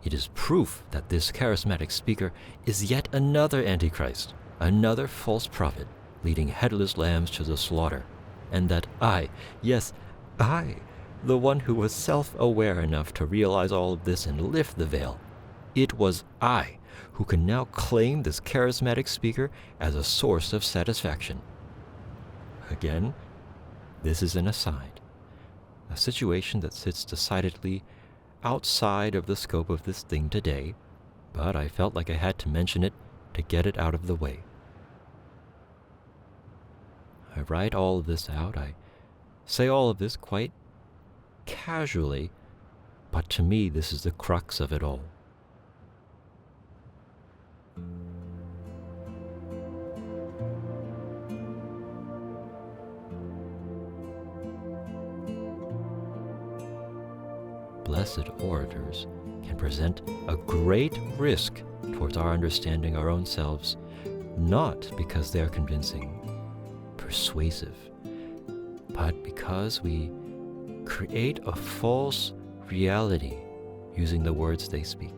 It is proof that this charismatic speaker is yet another Antichrist, another false prophet, leading headless lambs to the slaughter, and that I, yes, I, the one who was self-aware enough to realize all of this and lift the veil, it was I who can now claim this charismatic speaker as a source of satisfaction. Again, this is an aside, a situation that sits decidedly outside of the scope of this thing today, but I felt like I had to mention it to get it out of the way. I write all of this out, I say all of this quite casually, but to me this is the crux of it all. Blessed orators can present a great risk towards our understanding our own selves, not because they are convincing, persuasive, but because we create a false reality using the words they speak.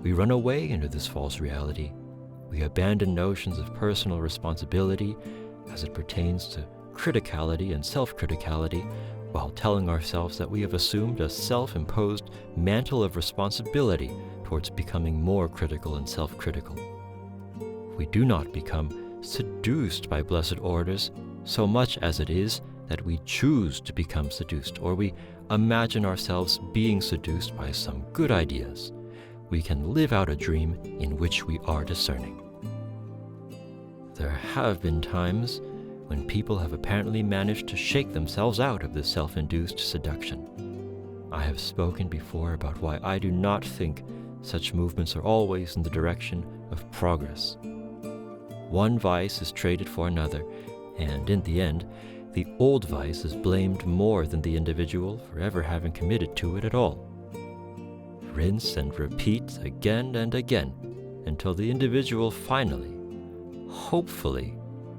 We run away into this false reality. We abandon notions of personal responsibility as it pertains to criticality and self-criticality, while telling ourselves that we have assumed a self-imposed mantle of responsibility towards becoming more critical and self-critical. We do not become seduced by blessed orators so much as it is that we choose to become seduced, or we imagine ourselves being seduced by some good ideas. We can live out a dream in which we are discerning. There have been times when people have apparently managed to shake themselves out of this self-induced seduction. I have spoken before about why I do not think such movements are always in the direction of progress. One vice is traded for another, and in the end, the old vice is blamed more than the individual for ever having committed to it at all. Rinse and repeat again and again until the individual finally, hopefully,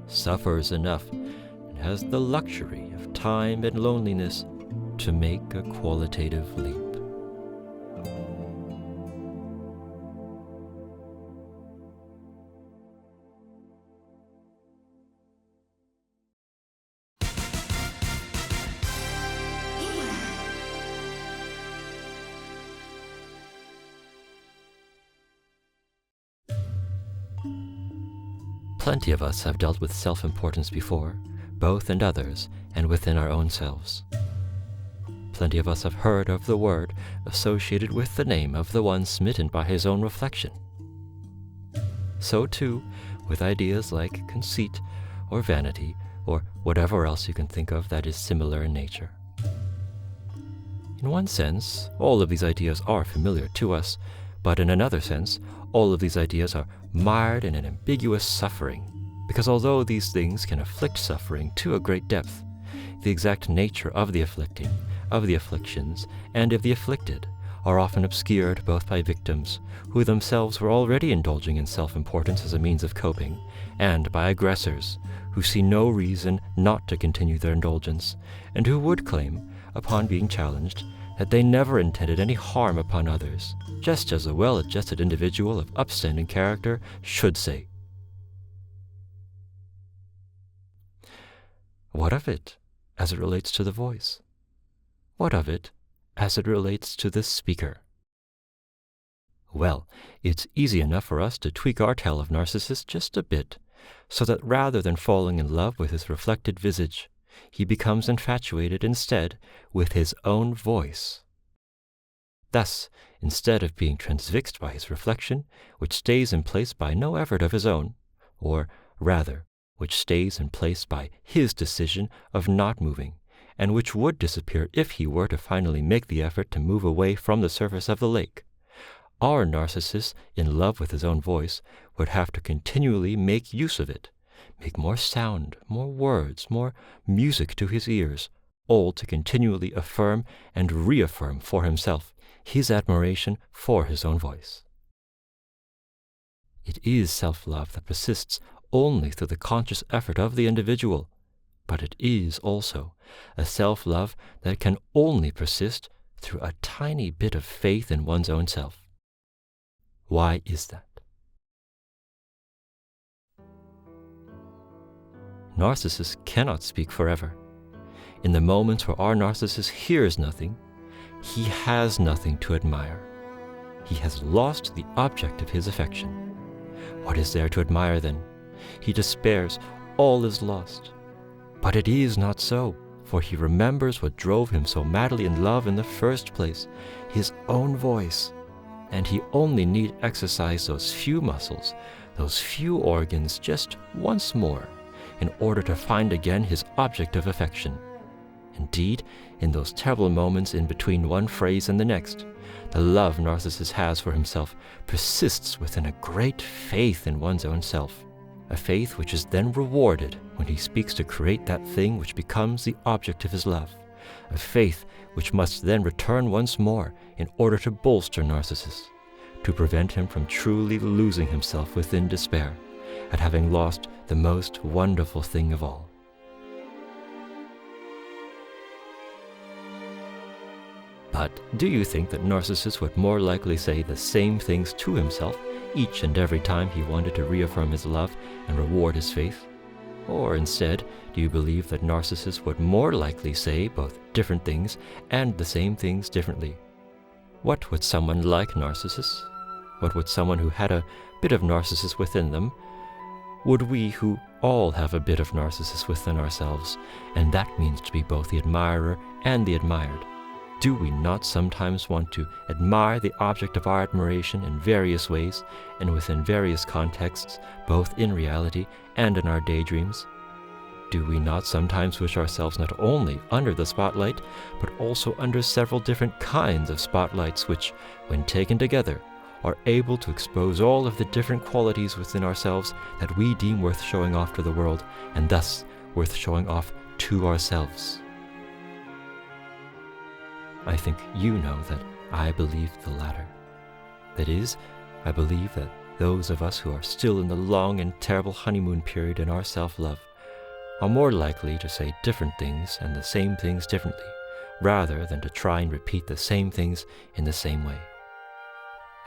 suffers enough and has the luxury of time and loneliness to make a qualitative leap. Plenty of us have dealt with self-importance before, both in others and within our own selves. plenty of us have heard of the word associated with the name of the one smitten by his own reflection. So too, with ideas like conceit or vanity or whatever else you can think of that is similar in nature. In one sense, all of these ideas are familiar to us, but in another sense, all of these ideas are mired in an ambiguous suffering, because although these things can afflict suffering to a great depth, the exact nature of the afflicting, of the afflictions, and of the afflicted are often obscured both by victims who themselves were already indulging in self-importance as a means of coping, and by aggressors who see no reason not to continue their indulgence, and who would claim, upon being challenged, that they never intended any harm upon others, just as a well-adjusted individual of upstanding character should say. What of it as it relates to the voice? What of it as it relates to the speaker? Well, it's easy enough for us to tweak our tale of Narcissus just a bit, so that rather than falling in love with his reflected visage, he becomes infatuated instead with his own voice. Thus, instead of being transfixed by his reflection, which stays in place by no effort of his own, or rather, which stays in place by his decision of not moving, and which would disappear if he were to finally make the effort to move away from the surface of the lake, our Narcissus, in love with his own voice, would have to continually make use of it, make more sound, more words, more music to his ears, all to continually affirm and reaffirm for himself his admiration for his own voice. It is self-love that persists only through the conscious effort of the individual, but it is also a self-love that can only persist through a tiny bit of faith in one's own self. Why is that? Narcissus cannot speak forever. In the moments where our Narcissus hears nothing, he has nothing to admire. He has lost the object of his affection. What is there to admire then? He despairs, all is lost. But it is not so, for he remembers what drove him so madly in love in the first place, his own voice. And he only need exercise those few muscles, those few organs just once more, in order to find again his object of affection. Indeed, in those terrible moments in between one phrase and the next, the love Narcissus has for himself persists within a great faith in one's own self, a faith which is then rewarded when he speaks to create that thing which becomes the object of his love, a faith which must then return once more in order to bolster Narcissus, to prevent him from truly losing himself within despair at having lost the most wonderful thing of all. But do you think that Narcissus would more likely say the same things to himself each and every time he wanted to reaffirm his love and reward his faith? Or instead, do you believe that Narcissus would more likely say both different things and the same things differently? What would someone like Narcissus? What would someone who had a bit of Narcissus within them? Would we who all have a bit of Narcissus within ourselves, and that means to be both the admirer and the admired, do we not sometimes want to admire the object of our admiration in various ways and within various contexts, both in reality and in our daydreams? Do we not sometimes wish ourselves not only under the spotlight, but also under several different kinds of spotlights which, when taken together, are able to expose all of the different qualities within ourselves that we deem worth showing off to the world, and thus worth showing off to ourselves? I think you know that I believe the latter. That is, I believe that those of us who are still in the long and terrible honeymoon period in our self-love are more likely to say different things and the same things differently, rather than to try and repeat the same things in the same way.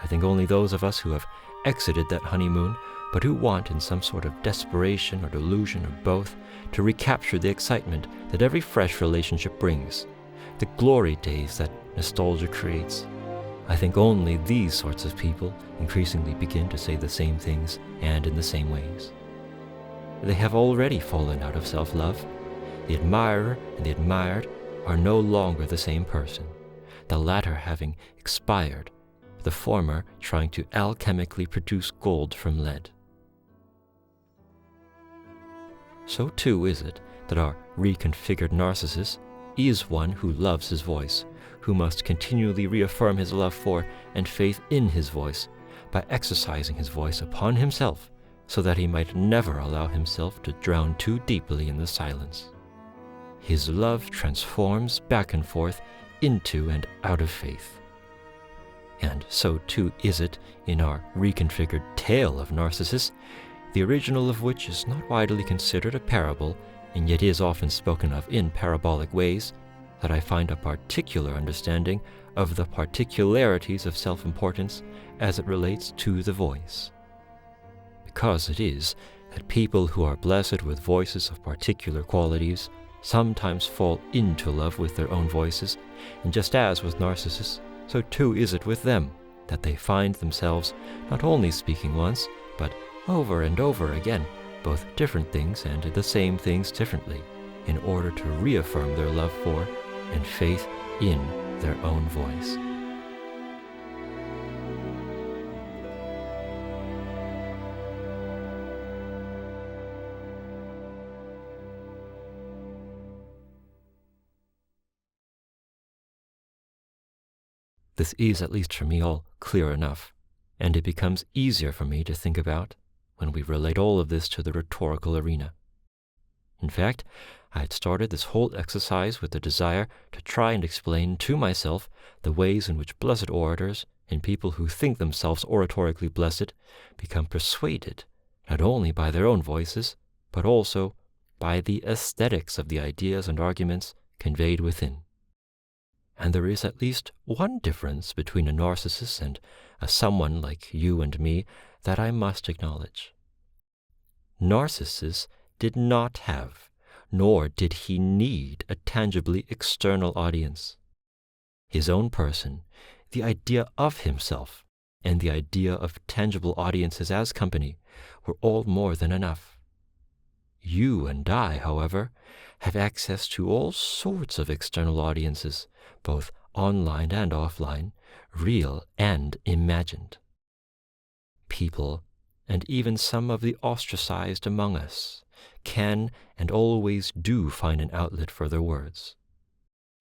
I think only those of us who have exited that honeymoon, but who want in some sort of desperation or delusion or both to recapture the excitement that every fresh relationship brings, the glory days that nostalgia creates. I think only these sorts of people increasingly begin to say the same things and in the same ways. They have already fallen out of self-love. The admirer and the admired are no longer the same person, the latter having expired, the former trying to alchemically produce gold from lead. So too is it that our reconfigured narcissist is one who loves his voice, who must continually reaffirm his love for and faith in his voice by exercising his voice upon himself so that he might never allow himself to drown too deeply in the silence. His love transforms back and forth into and out of faith. And so too is it in our reconfigured tale of Narcissus, the original of which is not widely considered a parable, and yet is often spoken of in parabolic ways, that I find a particular understanding of the particularities of self-importance as it relates to the voice. Because it is that people who are blessed with voices of particular qualities sometimes fall into love with their own voices, and just as with Narcissus, so too is it with them that they find themselves not only speaking once, but over and over again, both different things and the same things differently, in order to reaffirm their love for and faith in their own voice. This is, at least for me, all clear enough, and it becomes easier for me to think about when we relate all of this to the rhetorical arena. In fact, I had started this whole exercise with the desire to try and explain to myself the ways in which blessed orators and people who think themselves oratorically blessed become persuaded not only by their own voices, but also by the aesthetics of the ideas and arguments conveyed within. And there is at least one difference between a narcissist and a someone like you and me that I must acknowledge. Narcissus did not have, nor did he need, a tangibly external audience. His own person, the idea of himself, and the idea of tangible audiences as company were all more than enough. You and I, however, have access to all sorts of external audiences, both online and offline, real and imagined. People, and even some of the ostracized among us, can and always do find an outlet for their words.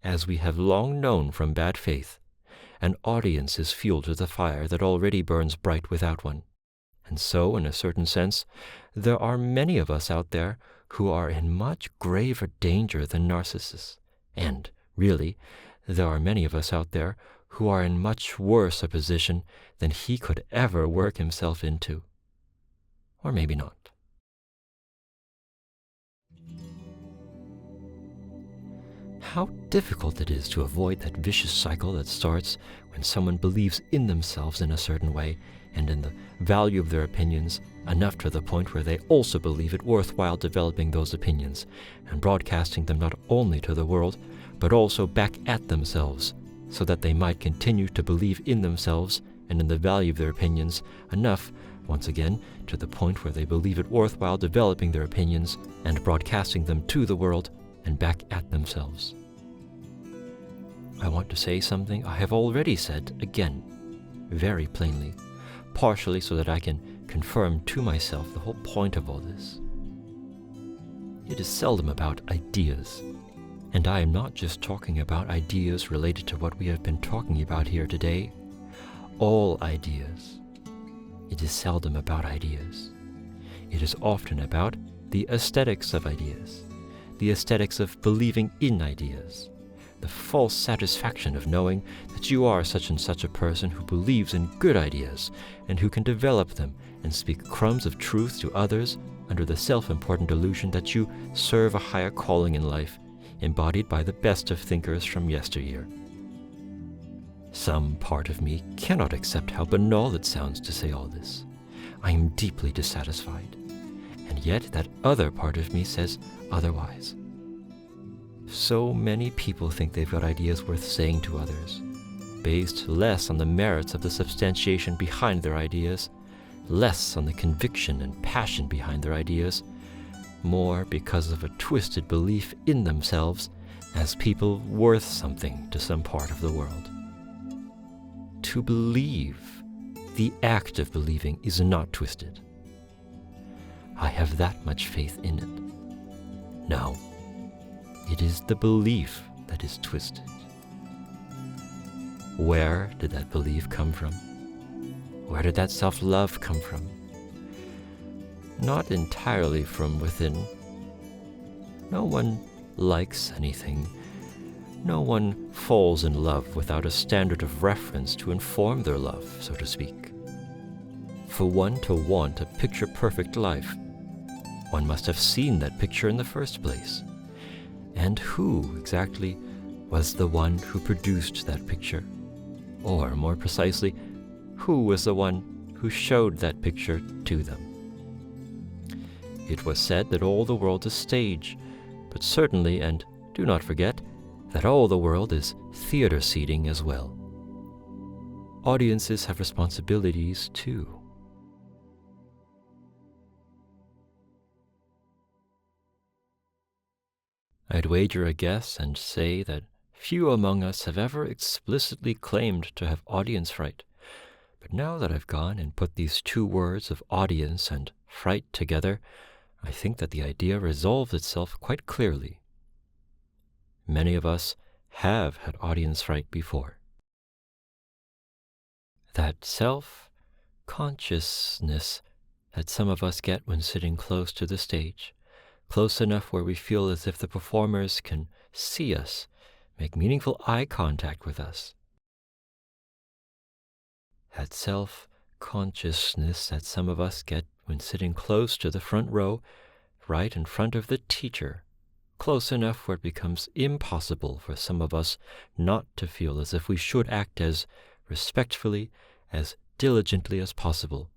As we have long known from bad faith, an audience is fuel to the fire that already burns bright without one. And so, in a certain sense, there are many of us out there who are in much graver danger than Narcissus. And, really, there are many of us out there who are in much worse a position than he could ever work himself into. Or maybe not. How difficult it is to avoid that vicious cycle that starts when someone believes in themselves in a certain way and in the value of their opinions enough to the point where they also believe it worthwhile developing those opinions and broadcasting them not only to the world, but also back at themselves, so that they might continue to believe in themselves and in the value of their opinions enough, once again, to the point where they believe it worthwhile developing their opinions and broadcasting them to the world and back at themselves. I want to say something I have already said again, very plainly, partially so that I can confirm to myself the whole point of all this. It is seldom about ideas, and I am not just talking about ideas related to what we have been talking about here today. All ideas. It is seldom about ideas. It is often about the aesthetics of ideas, the aesthetics of believing in ideas, the false satisfaction of knowing that you are such and such a person who believes in good ideas and who can develop them and speak crumbs of truth to others under the self-important illusion that you serve a higher calling in life, embodied by the best of thinkers from yesteryear. Some part of me cannot accept how banal it sounds to say all this. I am deeply dissatisfied, and yet that other part of me says otherwise. So many people think they've got ideas worth saying to others, based less on the merits of the substantiation behind their ideas, less on the conviction and passion behind their ideas, more because of a twisted belief in themselves as people worth something to some part of the world. To believe, the act of believing, is not twisted. I have that much faith in it. No, it is the belief that is twisted. Where did that belief come from? Where did that self-love come from? Not entirely from within. No one likes anything. No one falls in love without a standard of reference to inform their love, so to speak. For one to want a picture-perfect life, one must have seen that picture in the first place. And who exactly was the one who produced that picture? Or, more precisely, who was the one who showed that picture to them? It was said that all the world is stage, but certainly, and do not forget, that all the world is theater seating as well. Audiences have responsibilities too. I'd wager a guess and say that few among us have ever explicitly claimed to have audience fright. But now that I've gone and put these two words of audience and fright together, I think that the idea resolves itself quite clearly. Many of us have had audience fright before. That self-consciousness that some of us get when sitting close to the stage, close enough where we feel as if the performers can see us, make meaningful eye contact with us. That self-consciousness that some of us get when sitting close to the front row, right in front of the teacher, close enough where it becomes impossible for some of us not to feel as if we should act as respectfully, as diligently as possible,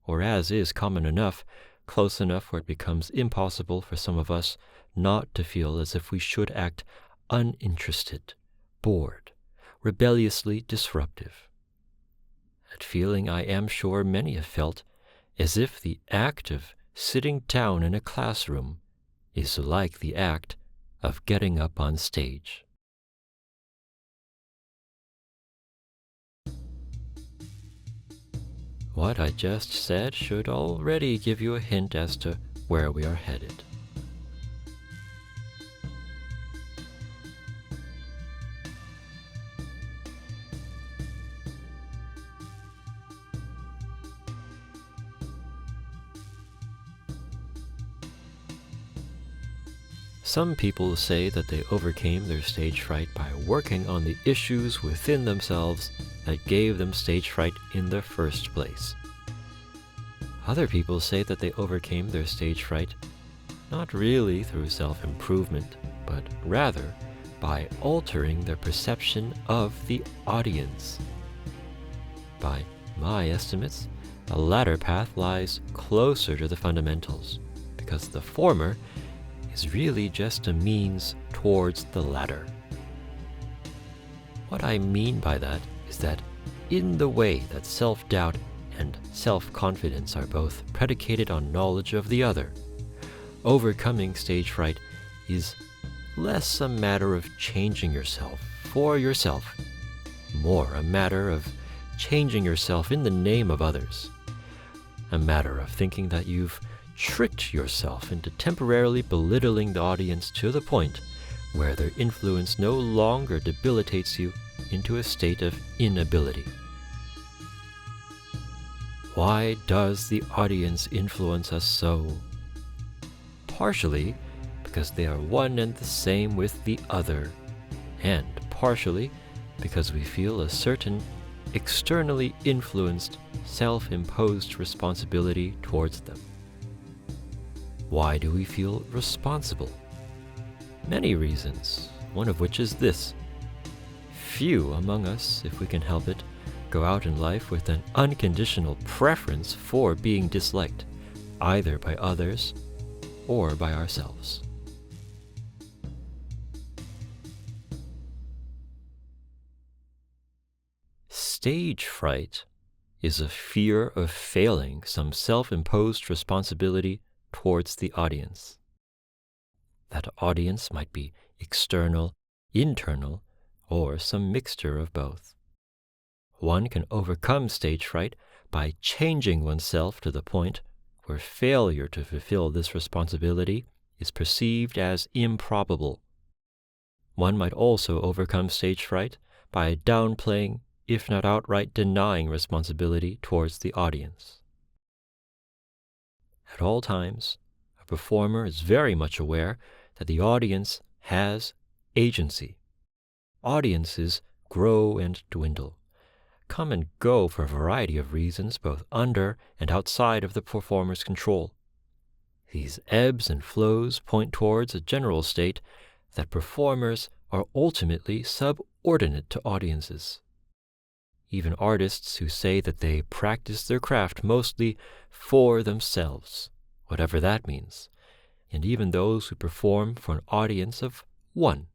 or as is common enough, close enough where it becomes impossible for some of us not to feel as if we should act uninterested, bored, rebelliously disruptive. That feeling I am sure many have felt, as if the act of sitting down in a classroom is like the act of getting up on stage. What I just said should already give you a hint as to where we are headed. Some people say that they overcame their stage fright by working on the issues within themselves that gave them stage fright in the first place. Other people say that they overcame their stage fright not really through self-improvement, but rather by altering their perception of the audience. By my estimates, the latter path lies closer to the fundamentals, because the former is really just a means towards the latter. What I mean by that is that in the way that self-doubt and self-confidence are both predicated on knowledge of the other, overcoming stage fright is less a matter of changing yourself for yourself, more a matter of changing yourself in the name of others, a matter of thinking that you've tricked yourself into temporarily belittling the audience to the point where their influence no longer debilitates you into a state of inability. Why does the audience influence us so? Partially because they are one and the same with the other, and partially because we feel a certain externally influenced, self-imposed responsibility towards them. Why do we feel responsible? Many reasons, one of which is this. Few among us, if we can help it, go out in life with an unconditional preference for being disliked, either by others or by ourselves. Stage fright is a fear of failing some self-imposed responsibility towards the audience. That audience might be external internal, or some mixture of both. One can overcome stage fright by changing oneself to the point where failure to fulfill this responsibility is perceived as improbable. One might also overcome stage fright by downplaying, if not outright denying, responsibility towards the audience. At all times, a performer is very much aware that the audience has agency. Audiences grow and dwindle, come and go for a variety of reasons, both under and outside of the performer's control. These ebbs and flows point towards a general state that performers are ultimately subordinate to audiences. Even artists who say that they practice their craft mostly for themselves, whatever that means, and even those who perform for an audience of one,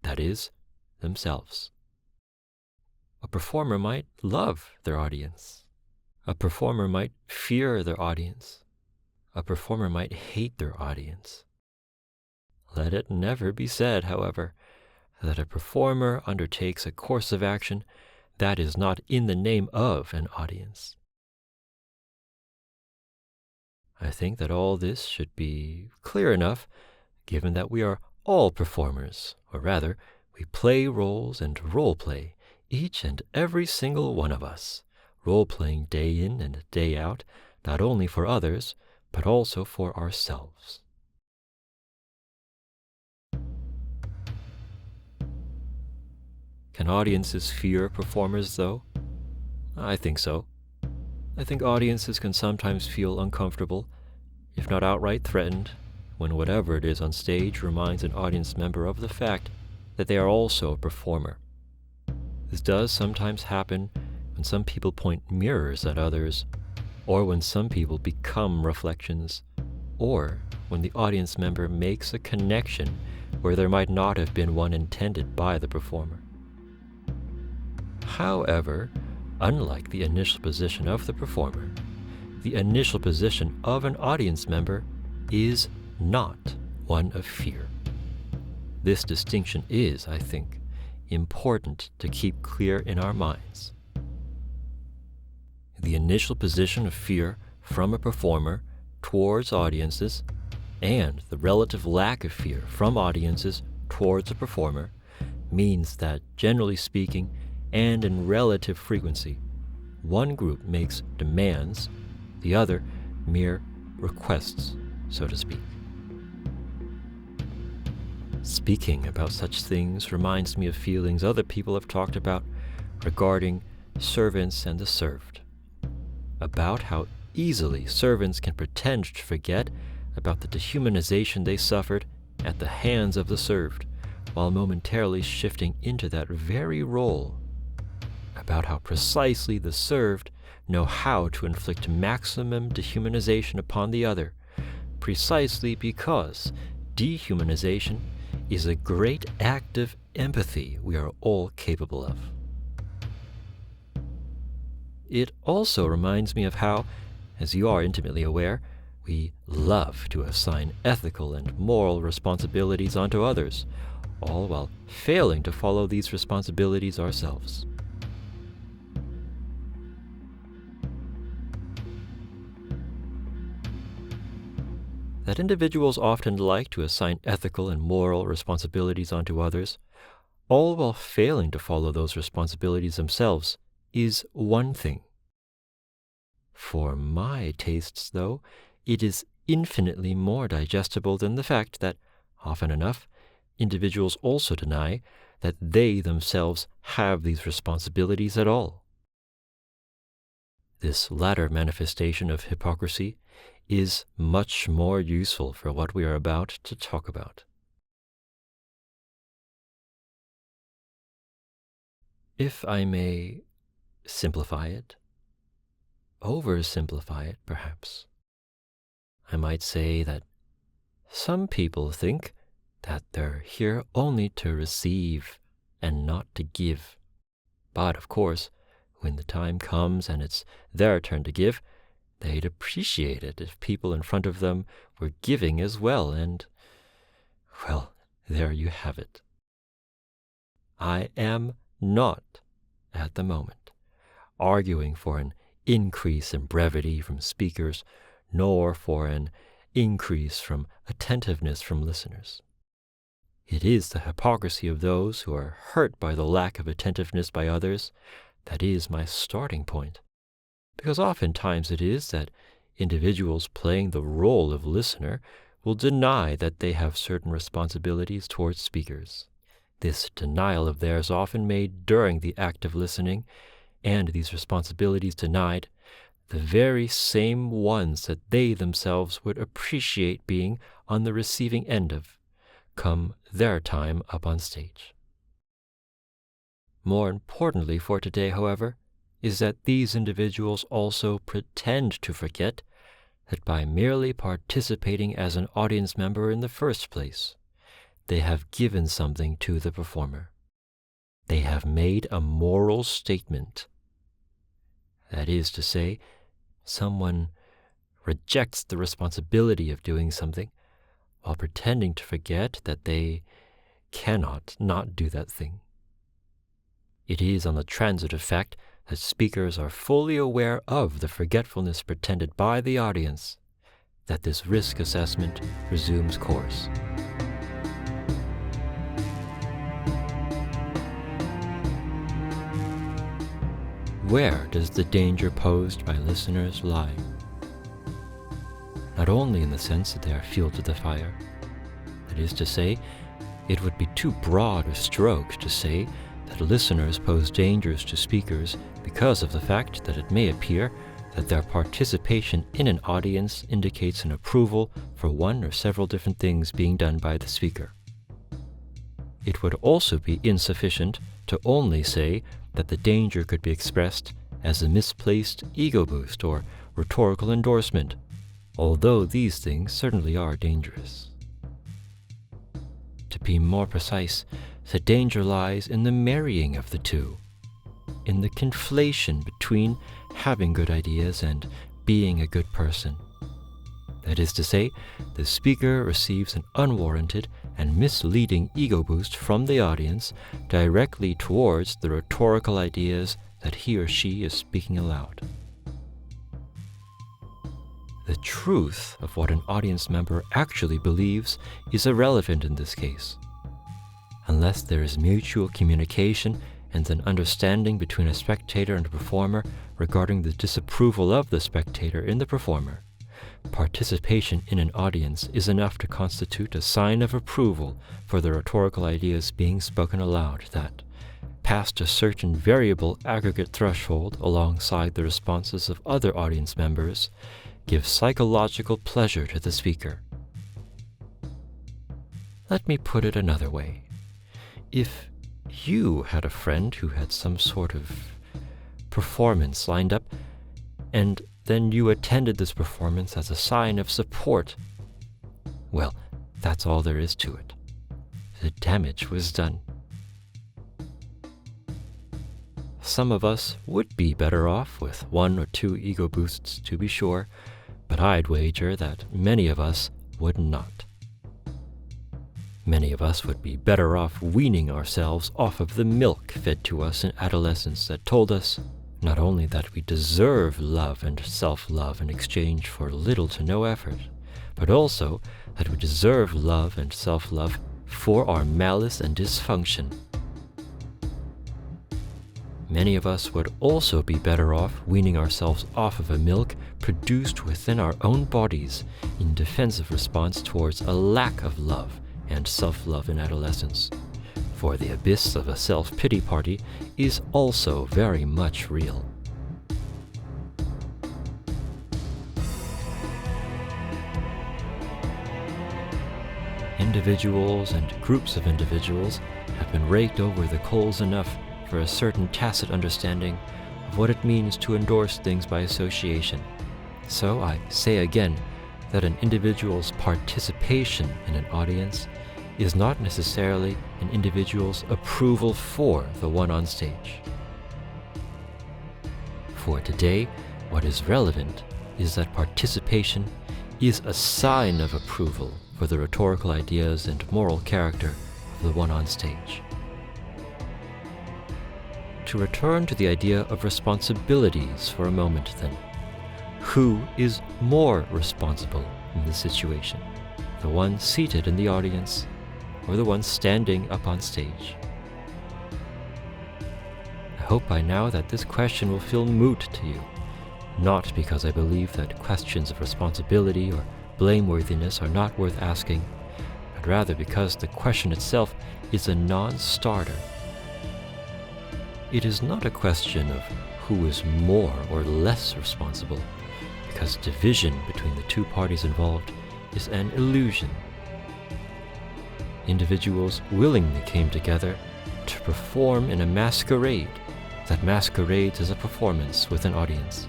that is, themselves. A performer might love their audience. A performer might fear their audience. A performer might hate their audience. Let it never be said, however, that a performer undertakes a course of action that is not in the name of an audience. I think that all this should be clear enough, given that we are all performers, or rather, we play roles and role-play, each and every single one of us, role-playing day in and day out, not only for others, but also for ourselves. Can audiences fear performers, though? I think so. I think audiences can sometimes feel uncomfortable, if not outright threatened, when whatever it is on stage reminds an audience member of the fact that they are also a performer. This does sometimes happen when some people point mirrors at others, or when some people become reflections, or when the audience member makes a connection where there might not have been one intended by the performer. However, unlike the initial position of the performer, the initial position of an audience member is not one of fear. This distinction is, I think, important to keep clear in our minds. The initial position of fear from a performer towards audiences, and the relative lack of fear from audiences towards a performer, means that, generally speaking, and in relative frequency, one group makes demands, the other mere requests, so to speak. Speaking about such things reminds me of feelings other people have talked about regarding servants and the served, about how easily servants can pretend to forget about the dehumanization they suffered at the hands of the served, while momentarily shifting into that very role, about how precisely the served know how to inflict maximum dehumanization upon the other, precisely because dehumanization is a great act of empathy we are all capable of. It also reminds me of how, as you are intimately aware, we love to assign ethical and moral responsibilities onto others, all while failing to follow these responsibilities ourselves. That individuals often like to assign ethical and moral responsibilities onto others, all while failing to follow those responsibilities themselves, is one thing. For my tastes, though, it is infinitely more digestible than the fact that, often enough, individuals also deny that they themselves have these responsibilities at all. This latter manifestation of hypocrisy is much more useful for what we are about to talk about. If I may simplify it, oversimplify it perhaps, I might say that some people think that they're here only to receive and not to give. But of course, when the time comes and it's their turn to give, they'd appreciate it if people in front of them were giving as well, and, well, there you have it. I am not, at the moment, arguing for an increase in brevity from speakers, nor for an increase from attentiveness from listeners. It is the hypocrisy of those who are hurt by the lack of attentiveness by others that is my starting point, because oftentimes it is that individuals playing the role of listener will deny that they have certain responsibilities towards speakers. This denial of theirs often made during the act of listening, and these responsibilities denied, the very same ones that they themselves would appreciate being on the receiving end of, come their time up on stage. More importantly for today, however, is that these individuals also pretend to forget that by merely participating as an audience member in the first place, they have given something to the performer. They have made a moral statement. That is to say, someone rejects the responsibility of doing something while pretending to forget that they cannot not do that thing. It is on the transitive fact that speakers are fully aware of the forgetfulness pretended by the audience that this risk assessment resumes course. Where does the danger posed by listeners lie? Not only in the sense that they are fuel to the fire. That is to say, it would be too broad a stroke to say that listeners pose dangers to speakers because of the fact that it may appear that their participation in an audience indicates an approval for one or several different things being done by the speaker. It would also be insufficient to only say that the danger could be expressed as a misplaced ego boost or rhetorical endorsement, although these things certainly are dangerous. To be more precise, the danger lies in the marrying of the two, in the conflation between having good ideas and being a good person. That is to say, the speaker receives an unwarranted and misleading ego boost from the audience directly towards the rhetorical ideas that he or she is speaking aloud. The truth of what an audience member actually believes is irrelevant in this case, unless there is mutual communication and an understanding between a spectator and a performer regarding the disapproval of the spectator in the performer. Participation in an audience is enough to constitute a sign of approval for the rhetorical ideas being spoken aloud that, past a certain variable aggregate threshold alongside the responses of other audience members, give psychological pleasure to the speaker. Let me put it another way. If you had a friend who had some sort of performance lined up, and then you attended this performance as a sign of support, well, that's all there is to it. The damage was done. Some of us would be better off with 1 or 2 ego boosts, to be sure, but I'd wager that many of us would not. Many of us would be better off weaning ourselves off of the milk fed to us in adolescence that told us not only that we deserve love and self-love in exchange for little to no effort, but also that we deserve love and self-love for our malice and dysfunction. Many of us would also be better off weaning ourselves off of a milk produced within our own bodies in defensive response towards a lack of love and self-love in adolescence, for the abyss of a self-pity party is also very much real. Individuals and groups of individuals have been raked over the coals enough for a certain tacit understanding of what it means to endorse things by association. So I say again that an individual's participation in an audience is not necessarily an individual's approval for the one on stage. For today, what is relevant is that participation is a sign of approval for the rhetorical ideas and moral character of the one on stage. to return to the idea of responsibilities for a moment then. Who is more responsible in this situation? The one seated in the audience or the one standing up on stage? I hope by now that this question will feel moot to you, not because I believe that questions of responsibility or blameworthiness are not worth asking, but rather because the question itself is a non-starter. It is not a question of who is more or less responsible, because division between the two parties involved is an illusion. Individuals willingly came together to perform in a masquerade that masquerades as a performance with an audience.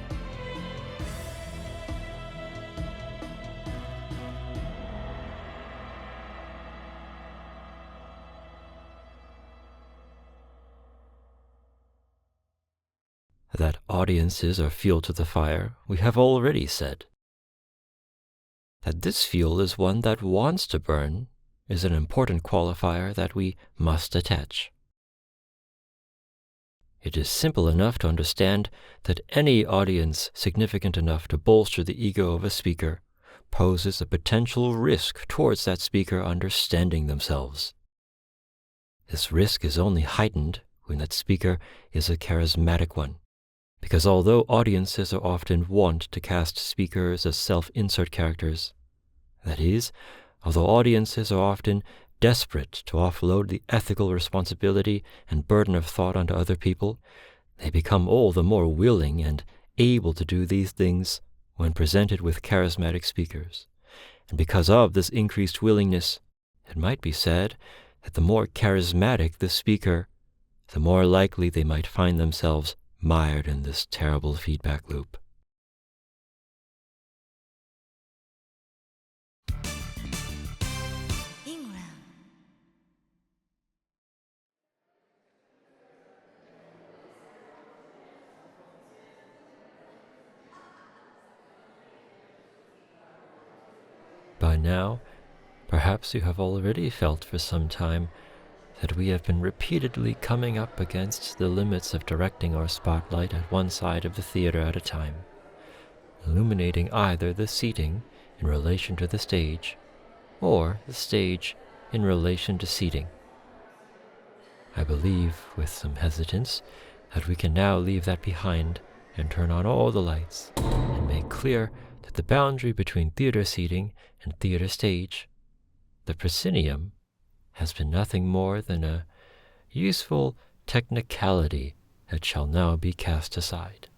That audiences are fuel to the fire, we have already said. That this fuel is one that wants to burn is an important qualifier that we must attach. It is simple enough to understand that any audience significant enough to bolster the ego of a speaker poses a potential risk towards that speaker understanding themselves. This risk is only heightened when that speaker is a charismatic one, because although audiences are often wont to cast speakers as self-insert characters, that is, although audiences are often desperate to offload the ethical responsibility and burden of thought onto other people, they become all the more willing and able to do these things when presented with charismatic speakers. And because of this increased willingness, it might be said that the more charismatic the speaker, the more likely they might find themselves mired in this terrible feedback loop. By now, perhaps you have already felt for some time that we have been repeatedly coming up against the limits of directing our spotlight at one side of the theater at a time, illuminating either the seating in relation to the stage or the stage in relation to seating. I believe, with some hesitance, that we can now leave that behind and turn on all the lights and make clear that the boundary between theater seating and theater stage, the proscenium, has been nothing more than a useful technicality that shall now be cast aside.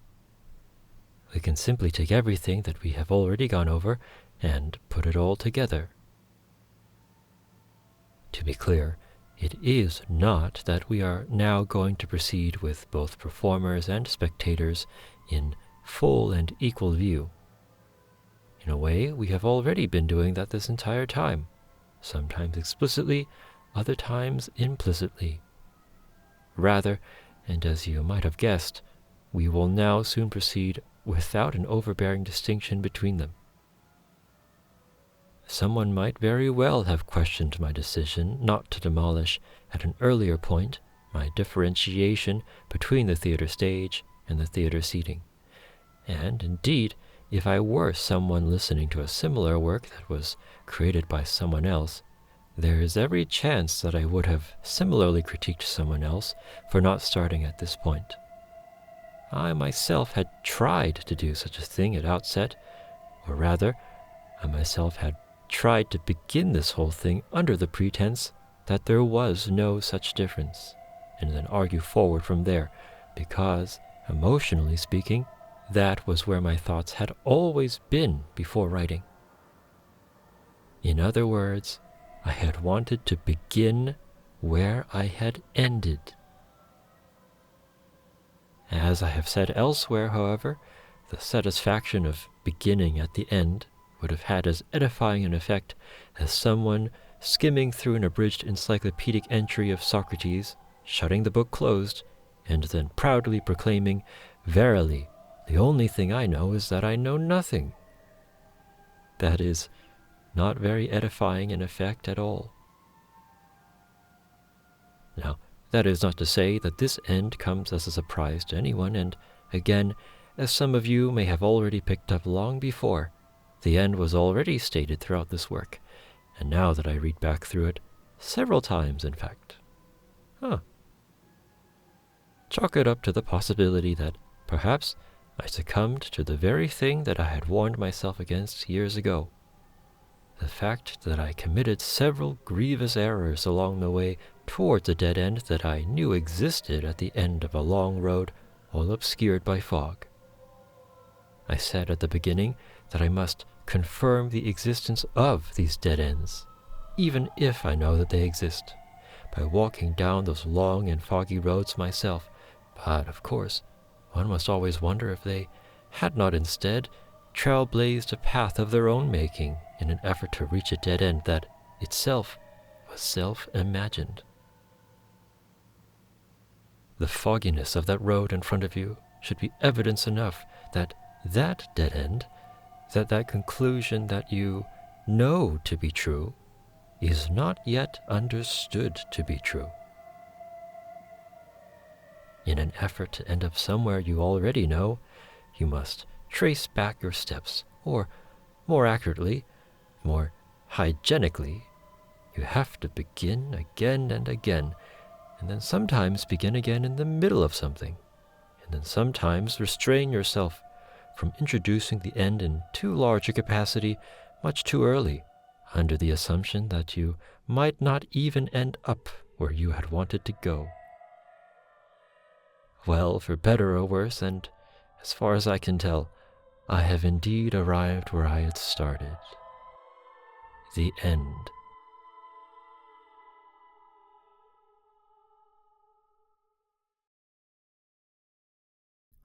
We can simply take everything that we have already gone over and put it all together. To be clear, it is not that we are now going to proceed with both performers and spectators in full and equal view. In a way, we have already been doing that this entire time, sometimes explicitly, other times implicitly. Rather, and as you might have guessed, we will now soon proceed without an overbearing distinction between them. Someone might very well have questioned my decision not to demolish at an earlier point my differentiation between the theater stage and the theater seating. And indeed, if I were someone listening to a similar work that was created by someone else, there is every chance that I would have similarly critiqued someone else for not starting at this point. I myself had tried to do such a thing at outset, or rather, I myself had tried to begin this whole thing under the pretense that there was no such difference, and then argue forward from there, because, emotionally speaking, that was where my thoughts had always been before writing. In other words, I had wanted to begin where I had ended. As I have said elsewhere, however, the satisfaction of beginning at the end would have had as edifying an effect as someone skimming through an abridged encyclopedic entry of Socrates, shutting the book closed, and then proudly proclaiming, "Verily, the only thing I know is that I know nothing." That is not very edifying an effect at all. Now, That is not to say that this end comes as a surprise to anyone, and again, as some of you may have already picked up long before, the end was already stated throughout this work, and now that I read back through it, several times in fact. Chalk it up to the possibility that perhaps I succumbed to the very thing that I had warned myself against years ago. The fact that I committed several grievous errors along the way towards a dead end that I knew existed at the end of a long road, all obscured by fog. I said at the beginning that I must confirm the existence of these dead ends, even if I know that they exist, by walking down those long and foggy roads myself. But, of course, one must always wonder if they had not instead trailblazed a path of their own making in an effort to reach a dead end that itself was self-imagined. The fogginess of that road in front of you should be evidence enough that that dead end, that conclusion that you know to be true, is not yet understood to be true. In an effort to end up somewhere you already know, you must trace back your steps, or more accurately, more hygienically, you have to begin again and again, and then sometimes begin again in the middle of something, and then sometimes restrain yourself from introducing the end in too large a capacity much too early, under the assumption that you might not even end up where you had wanted to go. Well, for better or worse, and as far as I can tell, I have indeed arrived where I had started. The end.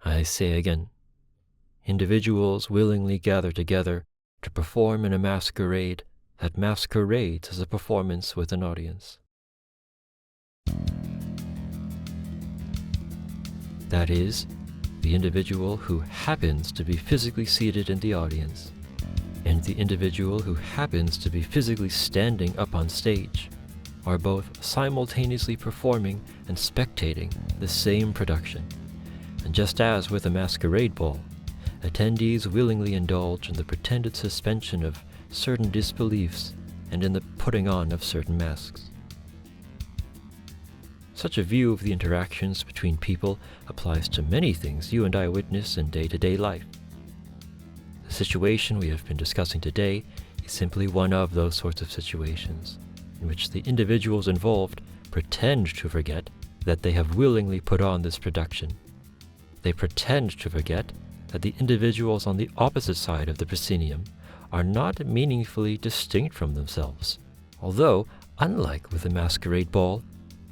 I say again, individuals willingly gather together to perform in a masquerade that masquerades as a performance with an audience. That is, the individual who happens to be physically seated in the audience, and the individual who happens to be physically standing up on stage, are both simultaneously performing and spectating the same production. And just as with a masquerade ball, attendees willingly indulge in the pretended suspension of certain disbeliefs and in the putting on of certain masks. Such a view of the interactions between people applies to many things you and I witness in day-to-day life. The situation we have been discussing today is simply one of those sorts of situations, in which the individuals involved pretend to forget that they have willingly put on this production. They pretend to forget that the individuals on the opposite side of the proscenium are not meaningfully distinct from themselves, although, unlike with a masquerade ball,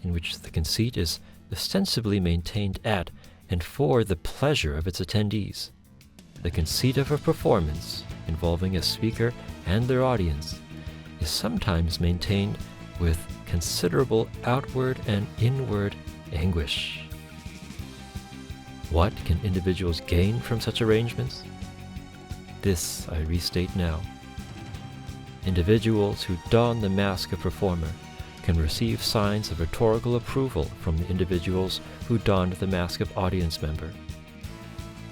in which the conceit is ostensibly maintained at and for the pleasure of its attendees, the conceit of a performance involving a speaker and their audience is sometimes maintained with considerable outward and inward anguish. What can individuals gain from such arrangements? This I restate now. Individuals who don the mask of performer can receive signs of rhetorical approval from the individuals who donned the mask of audience member.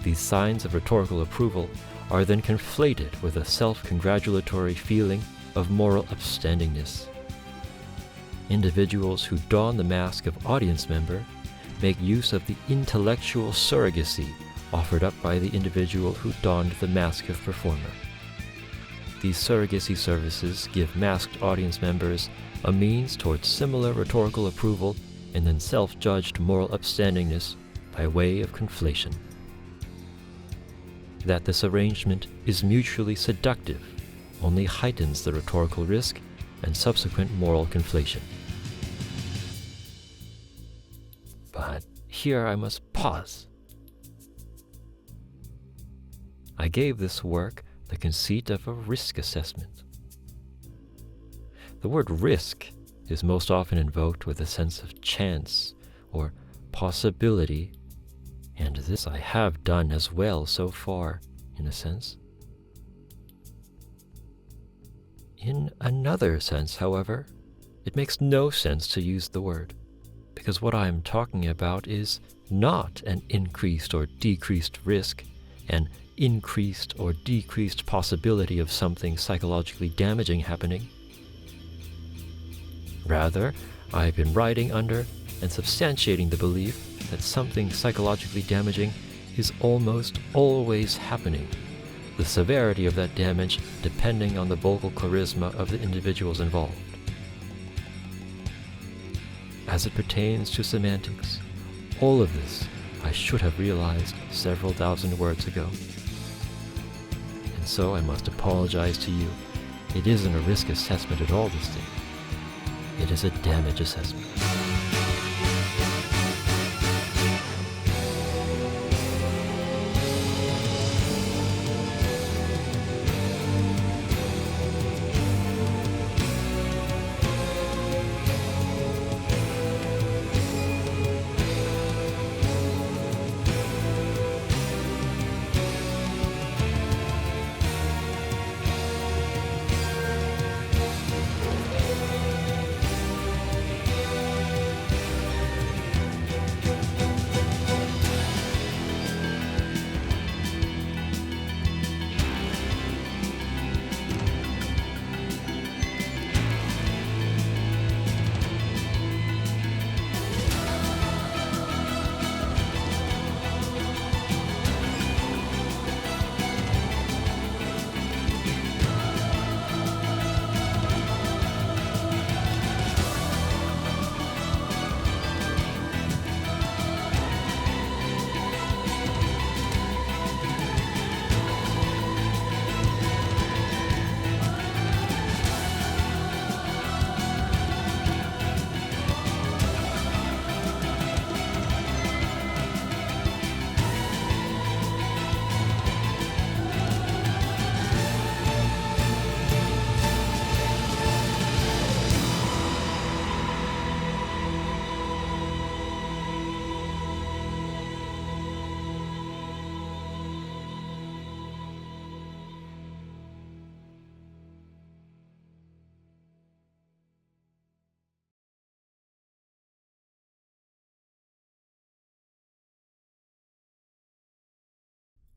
These signs of rhetorical approval are then conflated with a self-congratulatory feeling of moral upstandingness. Individuals who don the mask of audience member make use of the intellectual surrogacy offered up by the individual who donned the mask of performer. These surrogacy services give masked audience members a means towards similar rhetorical approval and then self-judged moral upstandingness by way of conflation. That this arrangement is mutually seductive only heightens the rhetorical risk and subsequent moral conflation. But here I must pause. I gave this work the conceit of a risk assessment. The word risk is most often invoked with a sense of chance or possibility, and this I have done as well so far, in a sense. In another sense, however, it makes no sense to use the word. because what I am talking about is not an increased or decreased risk, an increased or decreased possibility of something psychologically damaging happening. Rather, I have been writing under and substantiating the belief that something psychologically damaging is almost always happening, the severity of that damage depending on the vocal charisma of the individuals involved. As it pertains to semantics, all of this I should have realized several thousand words ago. And so I must apologize to you. It isn't a risk assessment at all this thing. It is a damage assessment.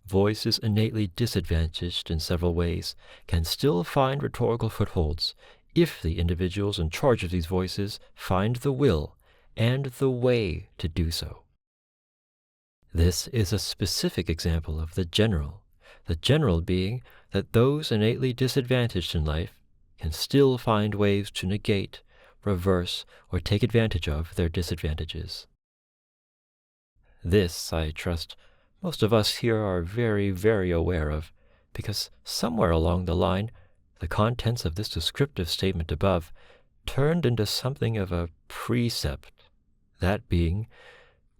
Voices innately disadvantaged in several ways can still find rhetorical footholds if the individuals in charge of these voices find the will and the way to do so. This is a specific example of the general being that those innately disadvantaged in life can still find ways to negate, reverse, or take advantage of their disadvantages. This, I trust, most of us here are very, very aware of, because somewhere along the line, the contents of this descriptive statement above turned into something of a precept, that being,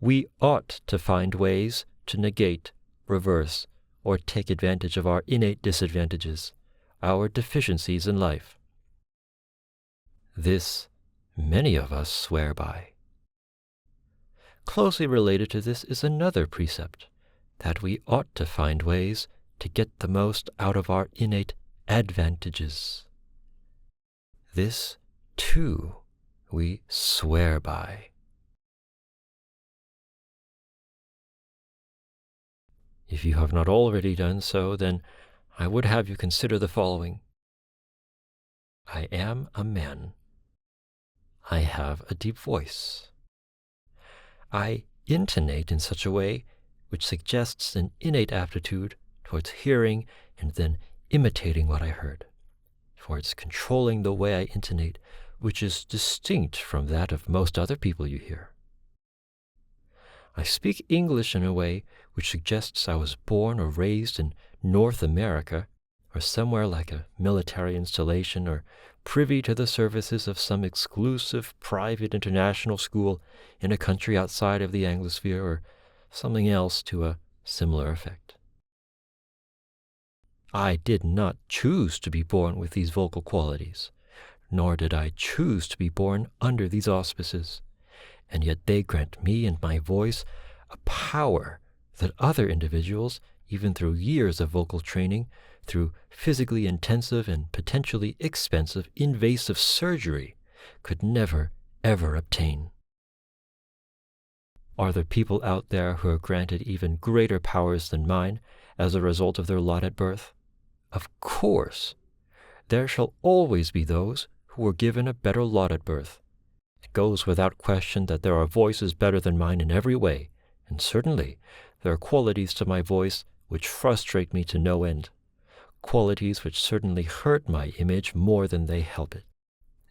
we ought to find ways to negate, reverse, or take advantage of our innate disadvantages, our deficiencies in life. This many of us swear by. Closely related to this is another precept, that we ought to find ways to get the most out of our innate advantages. This, too, we swear by. If you have not already done so, then I would have you consider the following. I am a man. I have a deep voice. I intonate in such a way which suggests an innate aptitude towards hearing and then imitating what I heard, towards controlling the way I intonate, which is distinct from that of most other people you hear. I speak English in a way which suggests I was born or raised in North America, or somewhere like a military installation, or privy to the services of some exclusive private international school in a country outside of the Anglosphere, or something else to a similar effect. I did not choose to be born with these vocal qualities, nor did I choose to be born under these auspices, and yet they grant me and my voice a power that other individuals, even through years of vocal training, through physically intensive and potentially expensive invasive surgery, could never, ever obtain. Are there people out there who are granted even greater powers than mine as a result of their lot at birth? Of course. There shall always be those who were given a better lot at birth. It goes without question that there are voices better than mine in every way, and certainly there are qualities to my voice which frustrate me to no end, qualities which certainly hurt my image more than they help it.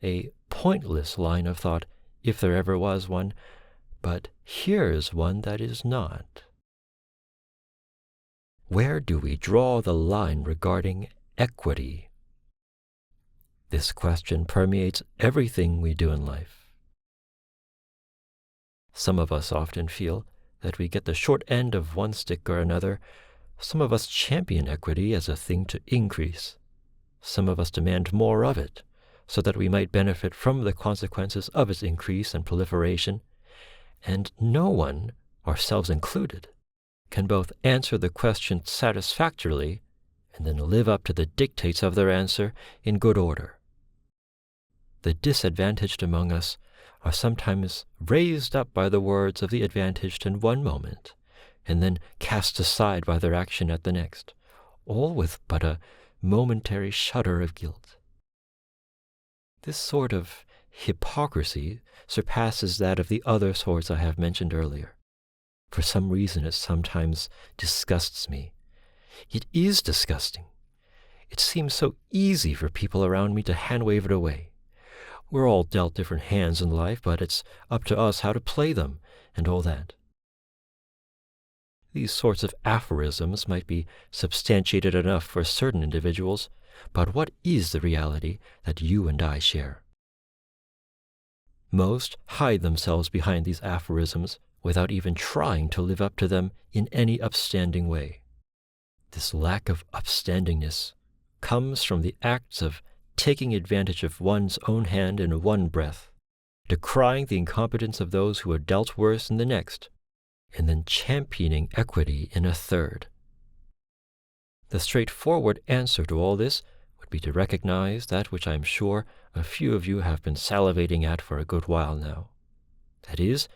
A pointless line of thought, if there ever was one, but here's one that is not. Where do we draw the line regarding equity? This question permeates everything we do in life. Some of us often feel that we get the short end of one stick or another. Some of us champion equity as a thing to increase. Some of us demand more of it, so that we might benefit from the consequences of its increase and proliferation. And no one, ourselves included, can both answer the question satisfactorily and then live up to the dictates of their answer in good order. The disadvantaged among us are sometimes raised up by the words of the advantaged in one moment, and then cast aside by their action at the next, all with but a momentary shudder of guilt. This sort of hypocrisy surpasses that of the other sorts I have mentioned earlier. For some reason it sometimes disgusts me. It is disgusting. It seems so easy for people around me to hand-wave it away. We're all dealt different hands in life, but it's up to us how to play them, and all that. These sorts of aphorisms might be substantiated enough for certain individuals, but what is the reality that you and I share? Most hide themselves behind these aphorisms without even trying to live up to them in any upstanding way. This lack of upstandingness comes from the acts of taking advantage of one's own hand in one breath, decrying the incompetence of those who are dealt worse in the next, and then championing equity in a third. The straightforward answer to all this would be to recognize that which I am sure a few of you have been salivating at for a good while now. That is,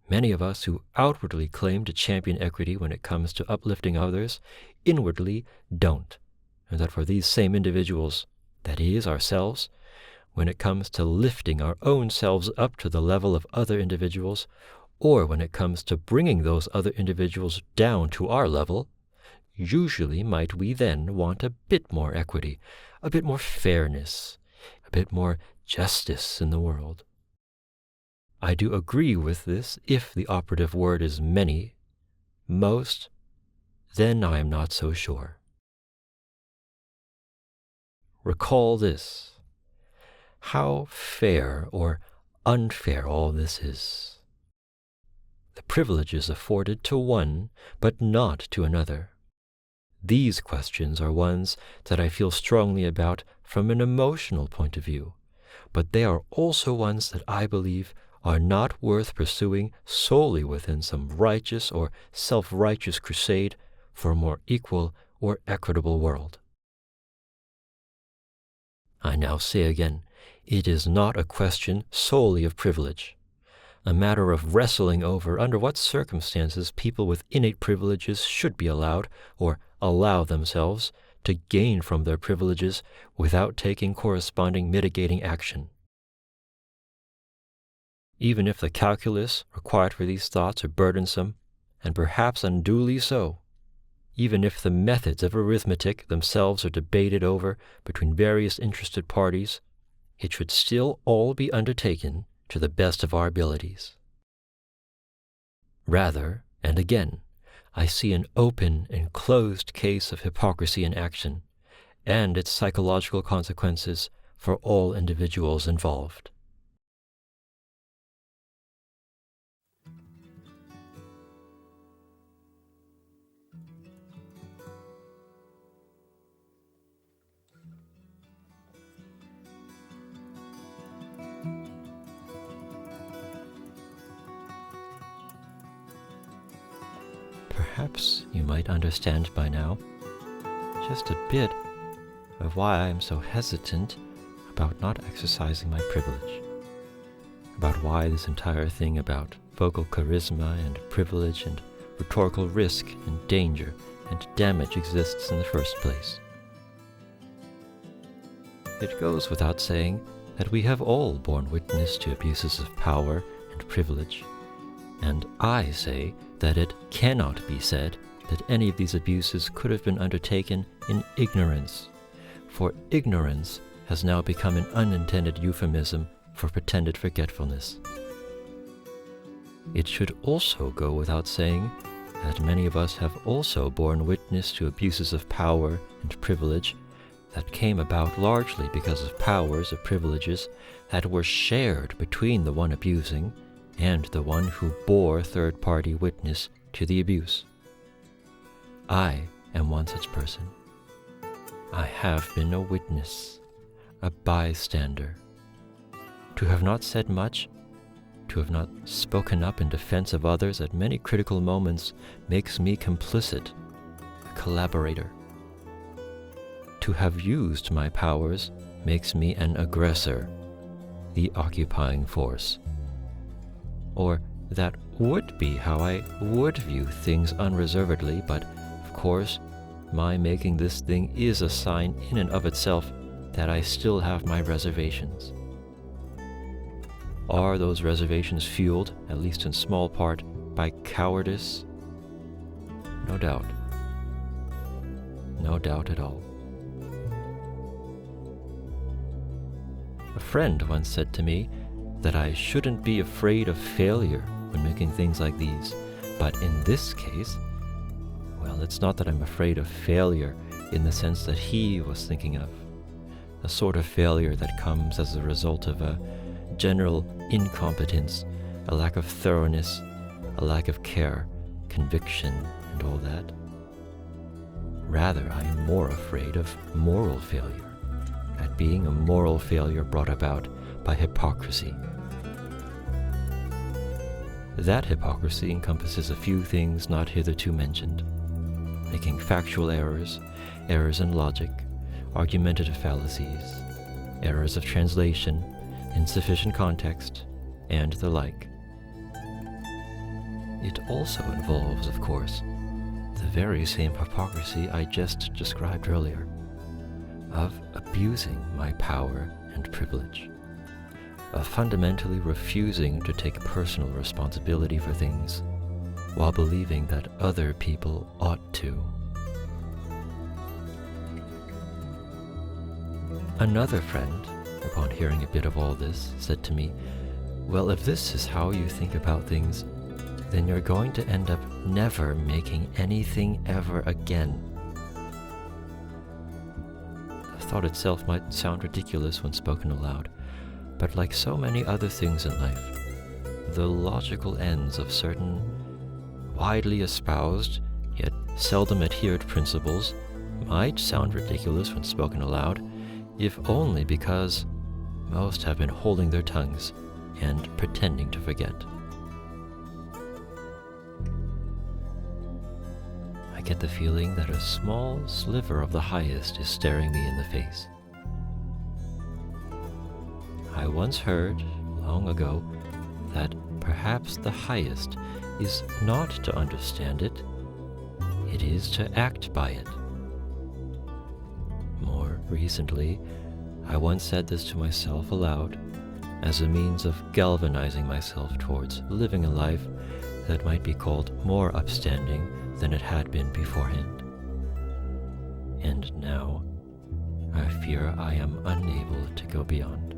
many of us who outwardly claim to champion equity when it comes to uplifting others, inwardly don't, and that for these same individuals, that is, ourselves, when it comes to lifting our own selves up to the level of other individuals, or when it comes to bringing those other individuals down to our level, usually might we then want a bit more equity, a bit more fairness, a bit more justice in the world. I do agree with this if the operative word is many. Most, then I am not so sure. Recall this, how fair or unfair all this is. The privileges afforded to one, but not to another. These questions are ones that I feel strongly about from an emotional point of view, but they are also ones that I believe are not worth pursuing solely within some righteous or self-righteous crusade for a more equal or equitable world. I now say again, it is not a question solely of privilege, a matter of wrestling over under what circumstances people with innate privileges should be allowed or allow themselves to gain from their privileges without taking corresponding mitigating action. Even if the calculus required for these thoughts are burdensome, and perhaps unduly so, even if the methods of arithmetic themselves are debated over between various interested parties, it should still all be undertaken to the best of our abilities. Rather, and again, I see an open and closed case of hypocrisy in action, and its psychological consequences for all individuals involved. Perhaps you might understand by now just a bit of why I am so hesitant about not exercising my privilege, about why this entire thing about vocal charisma and privilege and rhetorical risk and danger and damage exists in the first place. It goes without saying that we have all borne witness to abuses of power and privilege, and I say that it cannot be said that any of these abuses could have been undertaken in ignorance, for ignorance has now become an unintended euphemism for pretended forgetfulness. It should also go without saying that many of us have also borne witness to abuses of power and privilege that came about largely because of powers or privileges that were shared between the one abusing and the one who bore third-party witness to the abuse. I am one such person. I have been a witness, a bystander. To have not said much, to have not spoken up in defense of others at many critical moments makes me complicit, a collaborator. To have used my powers makes me an aggressor, the occupying force. Or that would be how I would view things unreservedly, but of course, my making this thing is a sign in and of itself that I still have my reservations. Are those reservations fueled, at least in small part, by cowardice? No doubt. No doubt at all. A friend once said to me that I shouldn't be afraid of failure when making things like these, but in this case, well, it's not that I'm afraid of failure in the sense that he was thinking of, a sort of failure that comes as a result of a general incompetence, a lack of thoroughness, a lack of care, conviction, and all that. Rather, I am more afraid of moral failure, at being a moral failure brought about by hypocrisy. That hypocrisy encompasses a few things not hitherto mentioned: making factual errors, errors in logic, argumentative fallacies, errors of translation, insufficient context, and the like. It also involves, of course, the very same hypocrisy I just described earlier, of abusing my power and privilege, of fundamentally refusing to take personal responsibility for things, while believing that other people ought to. Another friend, upon hearing a bit of all this, said to me, "Well, if this is how you think about things, then you're going to end up never making anything ever again." The thought itself might sound ridiculous when spoken aloud, but like so many other things in life, the logical ends of certain widely espoused, yet seldom adhered principles might sound ridiculous when spoken aloud, if only because most have been holding their tongues and pretending to forget. I get the feeling that a small sliver of the highest is staring me in the face. I once heard, long ago, that perhaps the highest is not to understand it, it is to act by it. More recently, I once said this to myself aloud, as a means of galvanizing myself towards living a life that might be called more upstanding than it had been beforehand. And now, I fear I am unable to go beyond.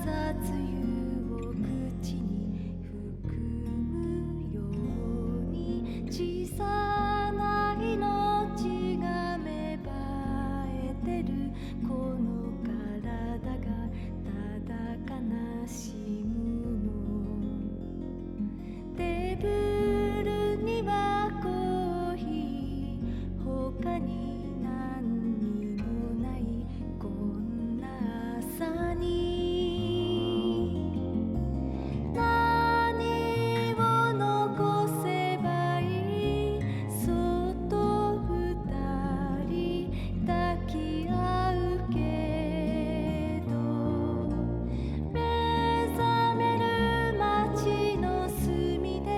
さつゆを口に含むように小さな命が芽生えてるこの体がただ悲しむのテーブルにはコーヒー他に何にもないこんな朝に何を残せばいいそっと二人抱き合うけど目覚める街の隅で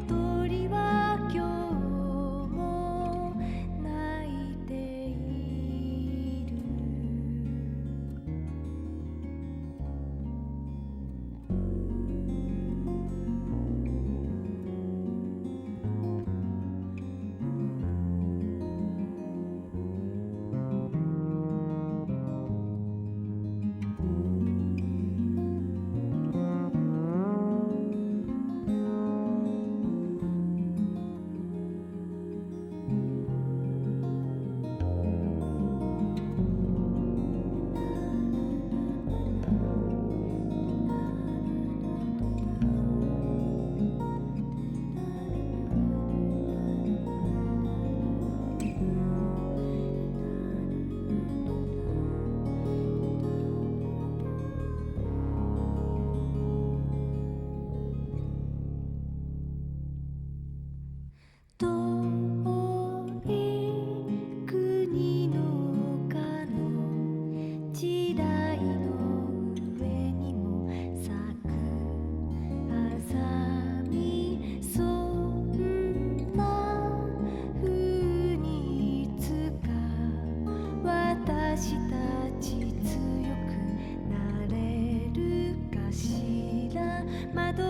鳥は今日も泣いている遠い国の丘の時代の上にも咲くあざみそんな風にいつか私たち強くなれるかしら窓